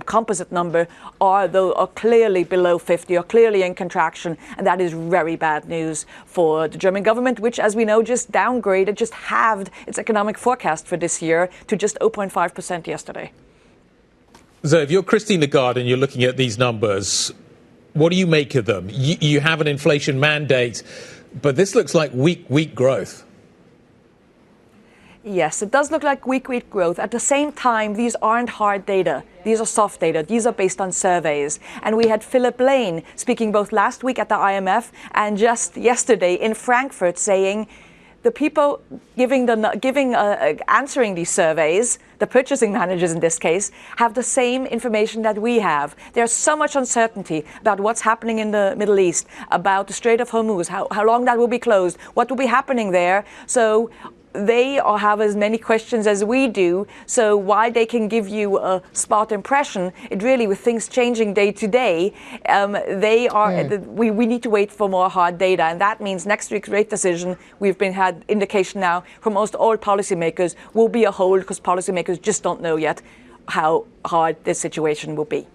composite number are clearly below 50, or clearly in contraction, and that is very bad news for the German government, which, as we know, just downgraded, just halved its economic forecast for this year to just 0.5% yesterday. So if you're Christine Lagarde and you're looking at these numbers, what do you make of them? You have an inflation mandate, but this looks like weak growth. Yes, it does look like weak growth. At the same time, these aren't hard data. These are soft data. These are based on surveys. And we had Philip Lane speaking both last week at the IMF and just yesterday in Frankfurt saying the people answering these surveys, the purchasing managers in this case, have the same information that we have. There's so much uncertainty about what's happening in the Middle East, about the Strait of Hormuz, how long that will be closed, what will be happening there. So they all have as many questions as we do. So while they can give you a spot impression, it really, with things changing day to day, we need to wait for more hard data. And that means next week's rate decision, we've had indication now from most all policymakers, will be a hold, because policymakers just don't know yet how hard this situation will be.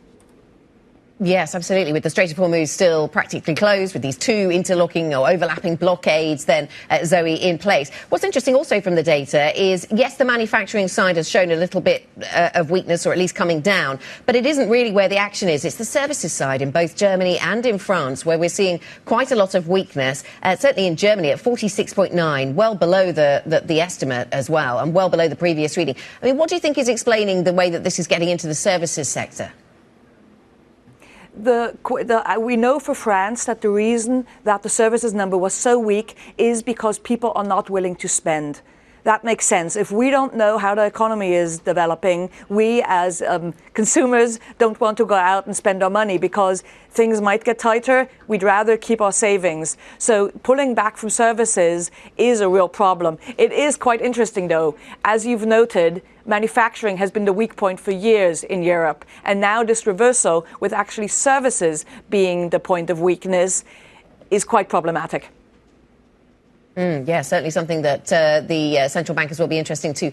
Yes, absolutely. With the Strait of Hormuz still practically closed, with these two interlocking or overlapping blockades, then, Zoe, in place. What's interesting also from the data is, yes, the manufacturing side has shown a little bit of weakness, or at least coming down, but it isn't really where the action is. It's the services side in both Germany and in France, where we're seeing quite a lot of weakness, certainly in Germany at 46.9, well below the estimate as well, and well below the previous reading. I mean, what do you think is explaining the way that this is getting into the services sector? We know for France that the reason that the services number was so weak is because people are not willing to spend. That makes sense. If we don't know how the economy is developing, we as consumers don't want to go out and spend our money because things might get tighter. We'd rather keep our savings. So pulling back from services is a real problem. It is quite interesting, though. As you've noted, manufacturing has been the weak point for years in Europe. And now this reversal, with actually services being the point of weakness, is quite problematic. Yeah, certainly something that the central bankers will be interesting to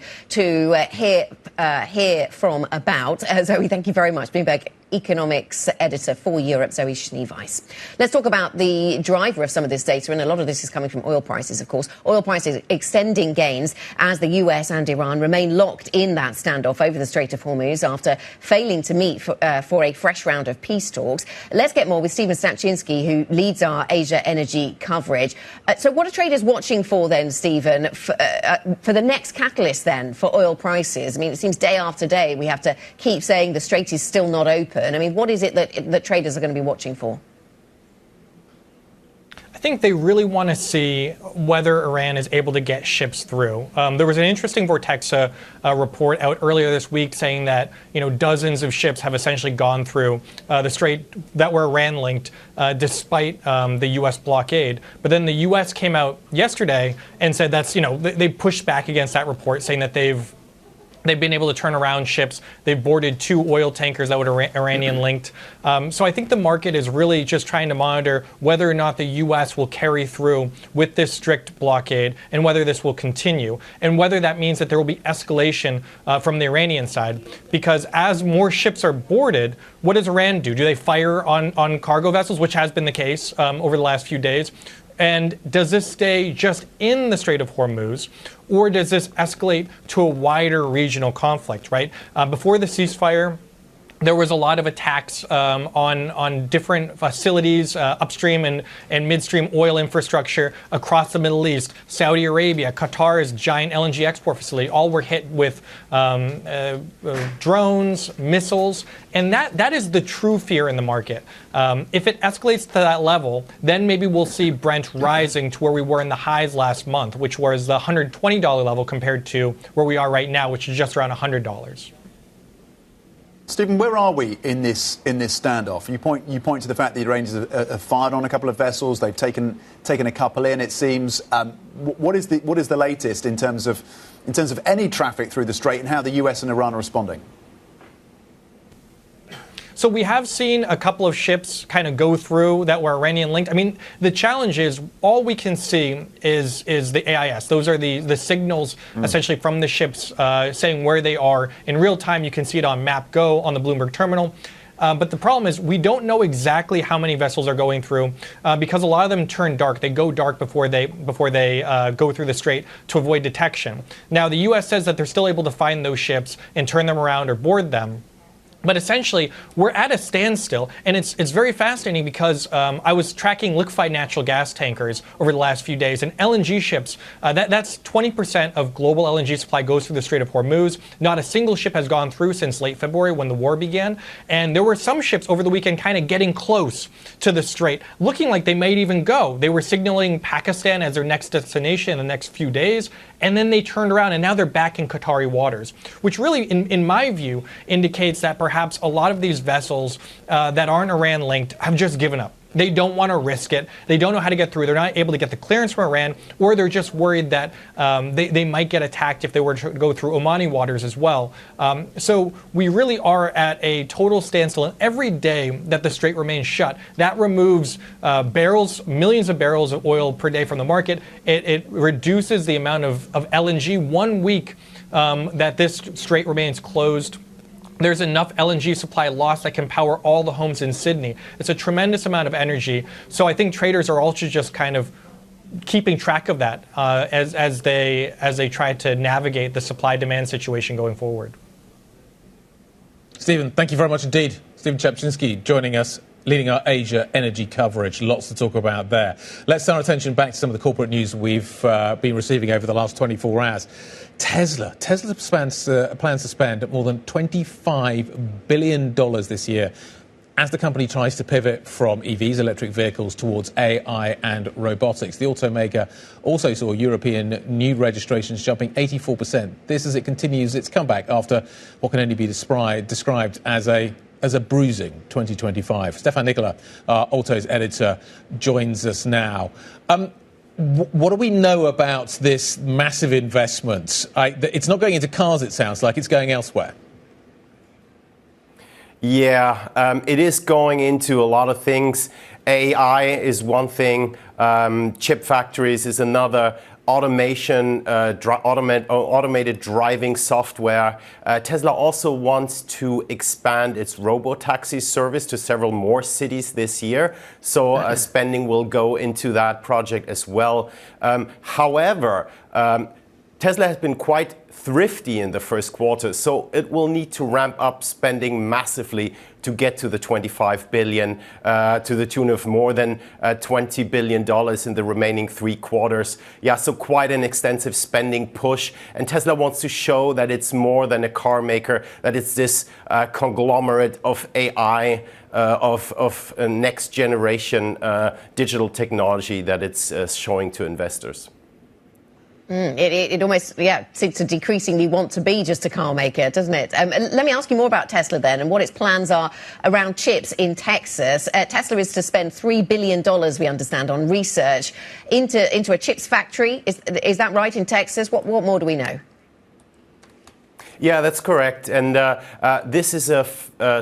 hear from about. Zoe, thank you very much. Bloomberg economics editor for Europe, Zoe Schneeweiss. Let's talk about the driver of some of this data, and a lot of this is coming from oil prices, of course. Oil prices extending gains as the US and Iran remain locked in that standoff over the Strait of Hormuz after failing to meet for a fresh round of peace talks. Let's get more with Stephen Stachynski, who leads our Asia energy coverage. So what are traders watching for then, Stephen, for the next catalyst then for oil prices? I mean, it seems day after day we have to keep saying the strait is still not open. I mean, what is it that traders are going to be watching for? I think they really want to see whether Iran is able to get ships through. There was an interesting Vortexa report out earlier this week saying that dozens of ships have essentially gone through the strait that were Iran linked, despite the U.S. blockade. But then the U.S. came out yesterday and said that's they pushed back against that report, saying that they've been able to turn around ships. They've boarded 2 oil tankers that were Iranian-linked. So I think the market is really just trying to monitor whether or not the U.S. will carry through with this strict blockade and whether this will continue, and whether that means that there will be escalation from the Iranian side. Because as more ships are boarded, what does Iran do? Do they fire on cargo vessels, which has been the case over the last few days? And does this stay just in the Strait of Hormuz, or does this escalate to a wider regional conflict, right? Before the ceasefire, there was a lot of attacks on different facilities, upstream and midstream oil infrastructure across the Middle East. Saudi Arabia, Qatar's giant LNG export facility, all were hit with drones, missiles, and that is the true fear in the market. If it escalates to that level, then maybe we'll see Brent rising to where we were in the highs last month, which was the $120 level compared to where we are right now, which is just around $100. Stephen, where are we in this standoff? You point to the fact that the Iranians have fired on a couple of vessels. They've taken a couple in. It seems. What is the latest in terms of any traffic through the strait, and how the US and Iran are responding? So we have seen a couple of ships kind of go through that were Iranian linked. I mean, the challenge is all we can see is the AIS. Those are the signals essentially from the ships saying where they are in real time. You can see it on MapGo on the Bloomberg terminal. But the problem is we don't know exactly how many vessels are going through because a lot of them turn dark. They go dark before they go through the strait to avoid detection. Now, the U.S. says that they're still able to find those ships and turn them around or board them. But essentially, we're at a standstill, and it's very fascinating because I was tracking liquefied natural gas tankers over the last few days, and LNG ships, that's 20% of global LNG supply goes through the Strait of Hormuz. Not a single ship has gone through since late February when the war began, and there were some ships over the weekend kind of getting close to the Strait, looking like they might even go. They were signaling Pakistan as their next destination in the next few days, and then they turned around, and now they're back in Qatari waters, which really, in my view, indicates that perhaps a lot of these vessels that aren't Iran-linked have just given up. They don't want to risk it. They don't know how to get through. They're not able to get the clearance from Iran, or they're just worried that they might get attacked if they were to go through Omani waters as well. So we really are at a total standstill. And every day that the Strait remains shut, that removes millions of barrels of oil per day from the market. It reduces the amount of LNG 1 week that this Strait remains closed. There's enough LNG supply lost that can power all the homes in Sydney. It's a tremendous amount of energy. So I think traders are also just kind of keeping track of that as they try to navigate the supply-demand situation going forward. Stephen, thank you very much indeed. Stephen Czapczynski joining us, leading our Asia energy coverage. Lots to talk about there. Let's turn our attention back to some of the corporate news we've been receiving over the last 24 hours. Tesla plans to spend more than $25 billion this year as the company tries to pivot from EVs, electric vehicles, towards AI and robotics. The automaker also saw European new registrations jumping 84%. This as it continues its comeback after what can only be described as a bruising 2025. Stefan Nicola, our Autos editor, joins us now. What do we know about this massive investment? It's not going into cars, it sounds like. It's going elsewhere. Yeah, it is going into a lot of things. AI is one thing. Chip factories is another. Automation, automated driving software. Tesla also wants to expand its robotaxi service to several more cities this year. So spending will go into that project as well. However, Tesla has been quite thrifty in the first quarter, so it will need to ramp up spending massively to get to the $25 billion, to the tune of more than $20 billion in the remaining 3 quarters. Yeah, so quite an extensive spending push. And Tesla wants to show that it's more than a car maker, that it's this conglomerate of AI, of next generation digital technology that it's showing to investors. It almost, seems to decreasingly want to be just a car maker, doesn't it? Let me ask you more about Tesla then and what its plans are around chips in Texas. Tesla is to spend $3 billion, we understand, on research into a chips factory. Is that right, in Texas? What more do we know? Yeah, that's correct. And this is a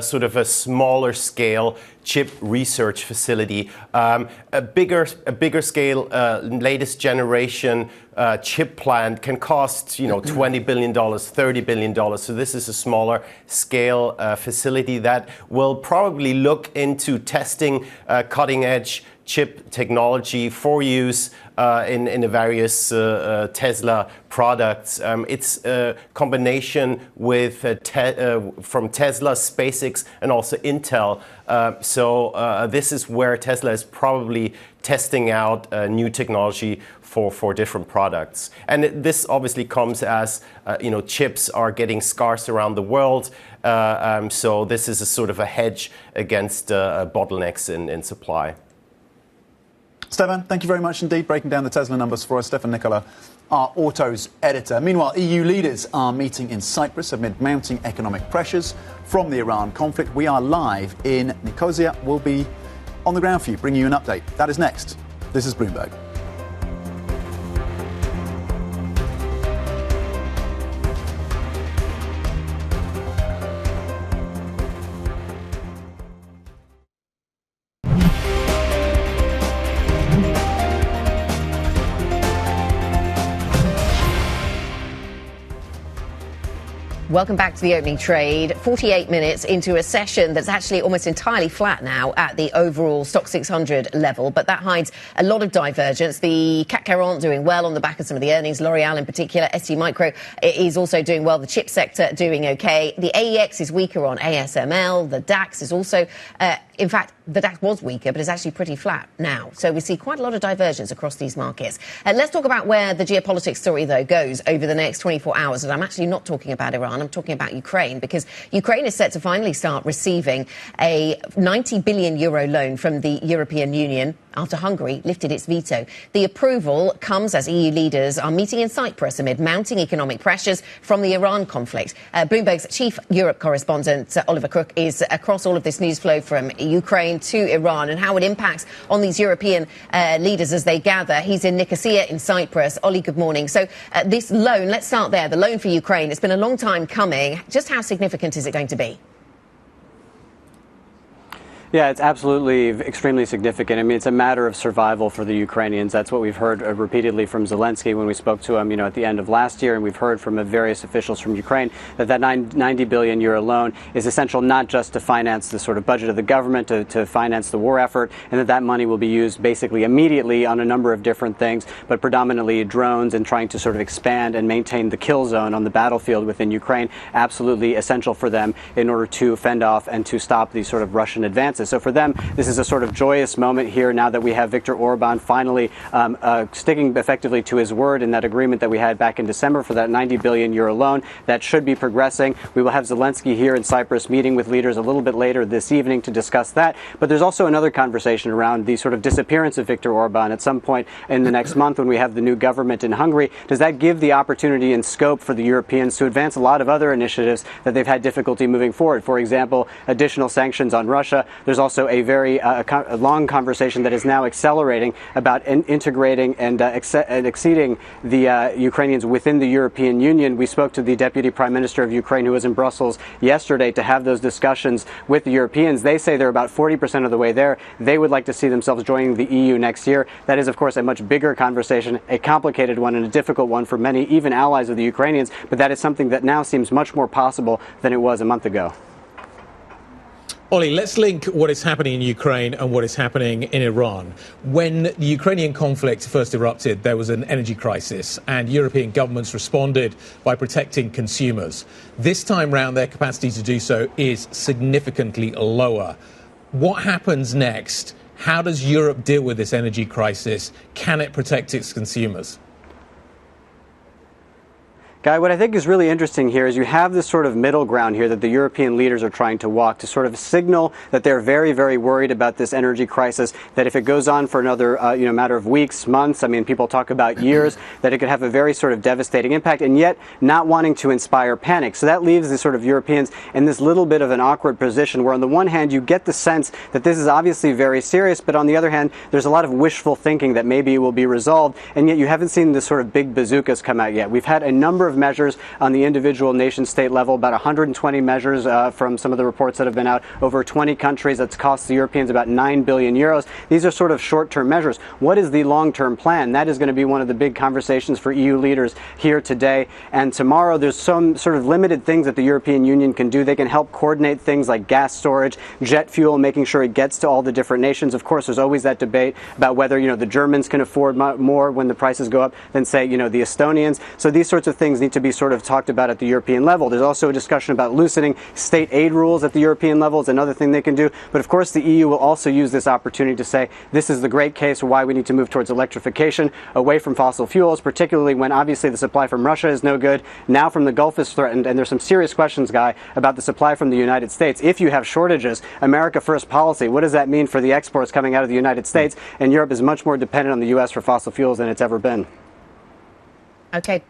sort of a smaller scale chip research facility. A bigger scale, latest generation chip plant can cost, $20 billion, $30 billion. So this is a smaller scale facility that will probably look into testing cutting edge chip technology for use in the various Tesla products. It's a combination with from Tesla, SpaceX, and also Intel. So this is where Tesla is probably testing out new technology for different products. And this obviously comes as chips are getting scarce around the world. So this is a sort of a hedge against bottlenecks in supply. Stefan, thank you very much indeed, breaking down the Tesla numbers for us. Stefan Nicola, our Autos editor. Meanwhile, EU leaders are meeting in Cyprus amid mounting economic pressures from the Iran conflict. We are live in Nicosia. We'll be on the ground for you, bringing you an update. That is next. This is Bloomberg. Welcome back to the opening trade. 48 minutes into a session that's actually almost entirely flat now at the overall Stock 600 level, but that hides a lot of divergence. The CAC 40 doing well on the back of some of the earnings. L'Oreal in particular, ST Micro is also doing well. The chip sector doing okay. The AEX is weaker on ASML. The DAX is also, in fact, the DAX was weaker, but it's actually pretty flat now. So we see quite a lot of divergence across these markets. Let's talk about where the geopolitics story, though, goes over the next 24 hours. And I'm actually not talking about Iran. I'm talking about Ukraine, because Ukraine is set to finally start receiving a 90 billion euro loan from the European Union after Hungary lifted its veto. The approval comes as EU leaders are meeting in Cyprus amid mounting economic pressures from the Iran conflict. Bloomberg's chief Europe correspondent, Oliver Crook, is across all of this news flow from Ukraine to Iran and how it impacts on these European leaders as they gather. He's in Nicosia in Cyprus. Ollie, good morning. So this loan, let's start there. The loan for Ukraine, it's been a long time coming. Just how significant is it going to be? Yeah, it's absolutely extremely significant. I mean, it's a matter of survival for the Ukrainians. That's what we've heard repeatedly from Zelensky when we spoke to him, at the end of last year. And we've heard from various officials from Ukraine that 90 billion euro loan is essential not just to finance the sort of budget of the government, to finance the war effort, and that money will be used basically immediately on a number of different things, but predominantly drones and trying to sort of expand and maintain the kill zone on the battlefield within Ukraine. Absolutely essential for them in order to fend off and to stop these sort of Russian advances. So for them, this is a sort of joyous moment here now that we have Viktor Orban finally sticking effectively to his word in that agreement that we had back in December for that 90 billion euro loan. That should be progressing. We will have Zelensky here in Cyprus meeting with leaders a little bit later this evening to discuss that. But there's also another conversation around the sort of disappearance of Viktor Orban at some point in the next month when we have the new government in Hungary. Does that give the opportunity and scope for the Europeans to advance a lot of other initiatives that they've had difficulty moving forward? For example, additional sanctions on Russia. There's also a very long conversation that is now accelerating about integrating and exceeding the Ukrainians within the European Union. We spoke to the Deputy Prime Minister of Ukraine, who was in Brussels yesterday, to have those discussions with the Europeans. They say they're about 40% of the way there. They would like to see themselves joining the EU next year. That is, of course, a much bigger conversation, a complicated one and a difficult one for many, even allies of the Ukrainians. But that is something that now seems much more possible than it was a month ago. Ollie, let's link what is happening in Ukraine and what is happening in Iran. When the Ukrainian conflict first erupted, there was an energy crisis, and European governments responded by protecting consumers. This time round, their capacity to do so is significantly lower. What happens next? How does Europe deal with this energy crisis? Can it protect its consumers? Guy, what I think is really interesting here is you have this sort of middle ground here that the European leaders are trying to walk to sort of signal that they're very, very worried about this energy crisis, that if it goes on for another matter of weeks, months, I mean, people talk about years, that it could have a very sort of devastating impact, and yet not wanting to inspire panic. So that leaves the sort of Europeans in this little bit of an awkward position where on the one hand you get the sense that this is obviously very serious, but on the other hand there's a lot of wishful thinking that maybe it will be resolved, and yet you haven't seen this sort of big bazookas come out yet. We've had a number of measures on the individual nation state level, about 120 measures from some of the reports that have been out, over 20 countries. That's cost the Europeans about 9 billion euros. These are sort of short-term measures. What is the long-term plan? That is going to be one of the big conversations for EU leaders here today and tomorrow. There's some sort of limited things that the European Union can do. They can help coordinate things like gas storage, jet fuel, making sure it gets to all the different nations. Of course, there's always that debate about whether, the Germans can afford more when the prices go up than, say, the Estonians. So these sorts of things need to be sort of talked about at the European level. There's also a discussion about loosening state aid rules at the European level. It's another thing they can do. But of course, the EU will also use this opportunity to say this is the great case for why we need to move towards electrification, away from fossil fuels, particularly when obviously the supply from Russia is no good. Now from the Gulf is threatened, and there's some serious questions, Guy, about the supply from the United States. If you have shortages, America first policy, what does that mean for the exports coming out of the United States? And Europe is much more dependent on the U.S. for fossil fuels than it's ever been. Okay.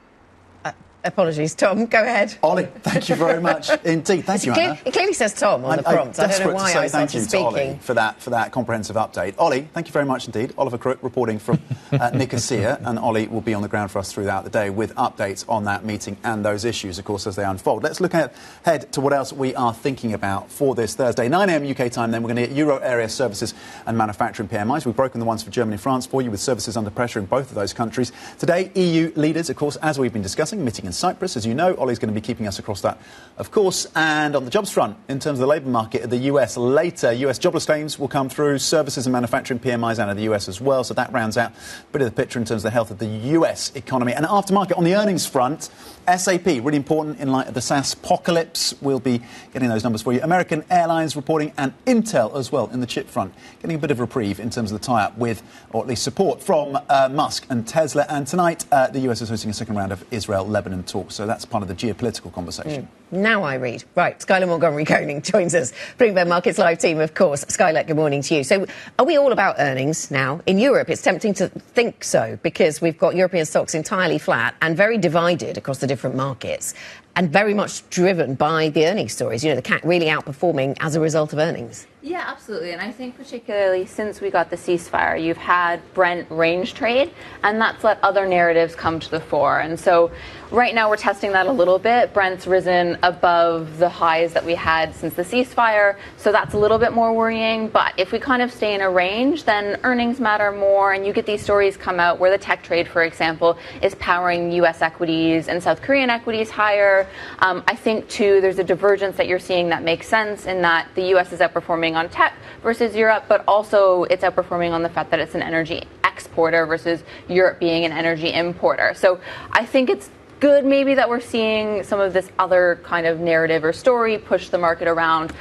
Apologies, Tom. Go ahead. Ollie, thank you very much indeed. Thank you, Anna. It clearly says Tom on the prompt. I don't know why I started speaking. Thank you to Ollie for that comprehensive update. Ollie, thank you very much indeed. Oliver Crook reporting from Nicosia, and Ollie will be on the ground for us throughout the day with updates on that meeting and those issues, of course, as they unfold. Let's look ahead to what else we are thinking about for this Thursday. 9 a.m. UK time, then we're going to get Euro area services and manufacturing PMIs. We've broken the ones for Germany and France for you, with services under pressure in both of those countries. Today, EU leaders, of course, as we've been discussing, meeting in and Cyprus. As you know, Ollie's going to be keeping us across that, of course. And on the jobs front, in terms of the labour market, the US later, US jobless claims will come through, services and manufacturing PMIs out of the US as well. So that rounds out a bit of the picture in terms of the health of the US economy. And aftermarket, on the earnings front, SAP, really important in light of the SaaS apocalypse. We'll be getting those numbers for you. American Airlines reporting, and Intel as well in the chip front, getting a bit of reprieve in terms of the tie-up with, or at least support from Musk and Tesla. And tonight, the US is hosting a second round of Israel-Lebanon talks. So that's part of the geopolitical conversation. Now I read. Right, Skylar Montgomery-Koenig joins us. Bloomberg Markets Live team, of course. Skylar, good morning to you. So are we all about earnings now? In Europe, it's tempting to think so, because we've got European stocks entirely flat and very divided across the different markets, and very much driven by the earnings stories. You know, the CAC really outperforming as a result of earnings. Yeah, absolutely. And I think particularly since we got the ceasefire, you've had Brent range trade, and that's let other narratives come to the fore. And so right now we're testing that a little bit. Brent's risen above the highs that we had since the ceasefire, so that's a little bit more worrying. But if we kind of stay in a range, then earnings matter more, and you get these stories come out where the tech trade, for example, is powering U.S. equities and South Korean equities higher. I think, too, there's a divergence that you're seeing that makes sense in that the U.S. is outperforming on tech versus Europe, but also it's outperforming on the fact that it's an energy exporter versus Europe being an energy importer. So I think it's good maybe that we're seeing some of this other kind of narrative or story push the market around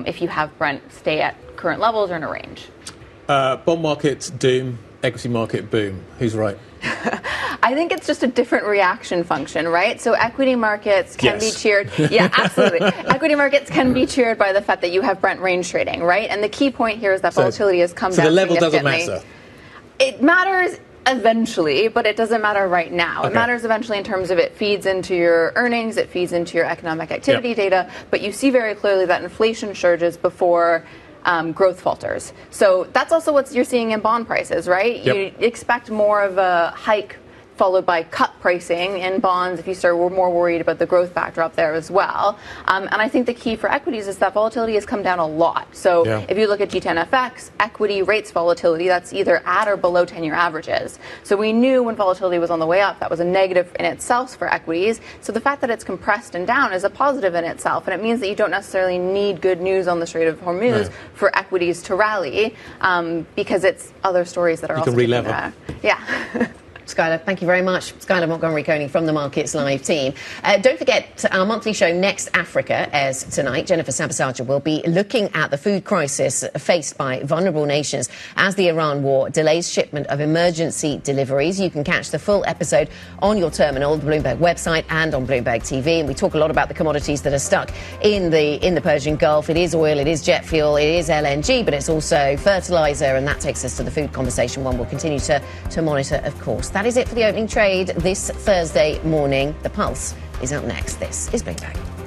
if you have Brent stay at current levels or in a range. Bond market doom, equity market boom. Who's right? I think it's just a different reaction function, right? So equity markets can be cheered. Yeah, absolutely. Equity markets can be cheered by the fact that you have Brent range trading, right? And the key point here is that volatility has come down. So the level doesn't significantly. matter. It matters eventually, but it doesn't matter right now. Okay. It matters eventually in terms of it feeds into your earnings, it feeds into your economic activity data, but you see very clearly that inflation surges before growth falters. So that's also what you're seeing in bond prices, right? Yep. You expect more of a hike followed by cut pricing in bonds if you start more worried about the growth backdrop there as well. And I think the key for equities is that volatility has come down a lot. So if you look at G10FX, equity rates volatility, that's either at or below 10-year averages. So we knew when volatility was on the way up, that was a negative in itself for equities. So the fact that it's compressed and down is a positive in itself. And it means that you don't necessarily need good news on the Strait of Hormuz for equities to rally because it's other stories that are also taking that. Yeah. Skylar, thank you very much. Skylar Montgomery-Koenig from the Markets Live team. Don't forget, our monthly show Next Africa airs tonight. Jennifer Sabasaja will be looking at the food crisis faced by vulnerable nations as the Iran war delays shipment of emergency deliveries. You can catch the full episode on your terminal, the Bloomberg website, and on Bloomberg TV. And we talk a lot about the commodities that are stuck in the Persian Gulf. It is oil, it is jet fuel, it is LNG, but it's also fertilizer, and that takes us to the food conversation, one we'll continue to monitor, of course. That is it for the opening trade this Thursday morning. The Pulse is up next. This is Bloomberg.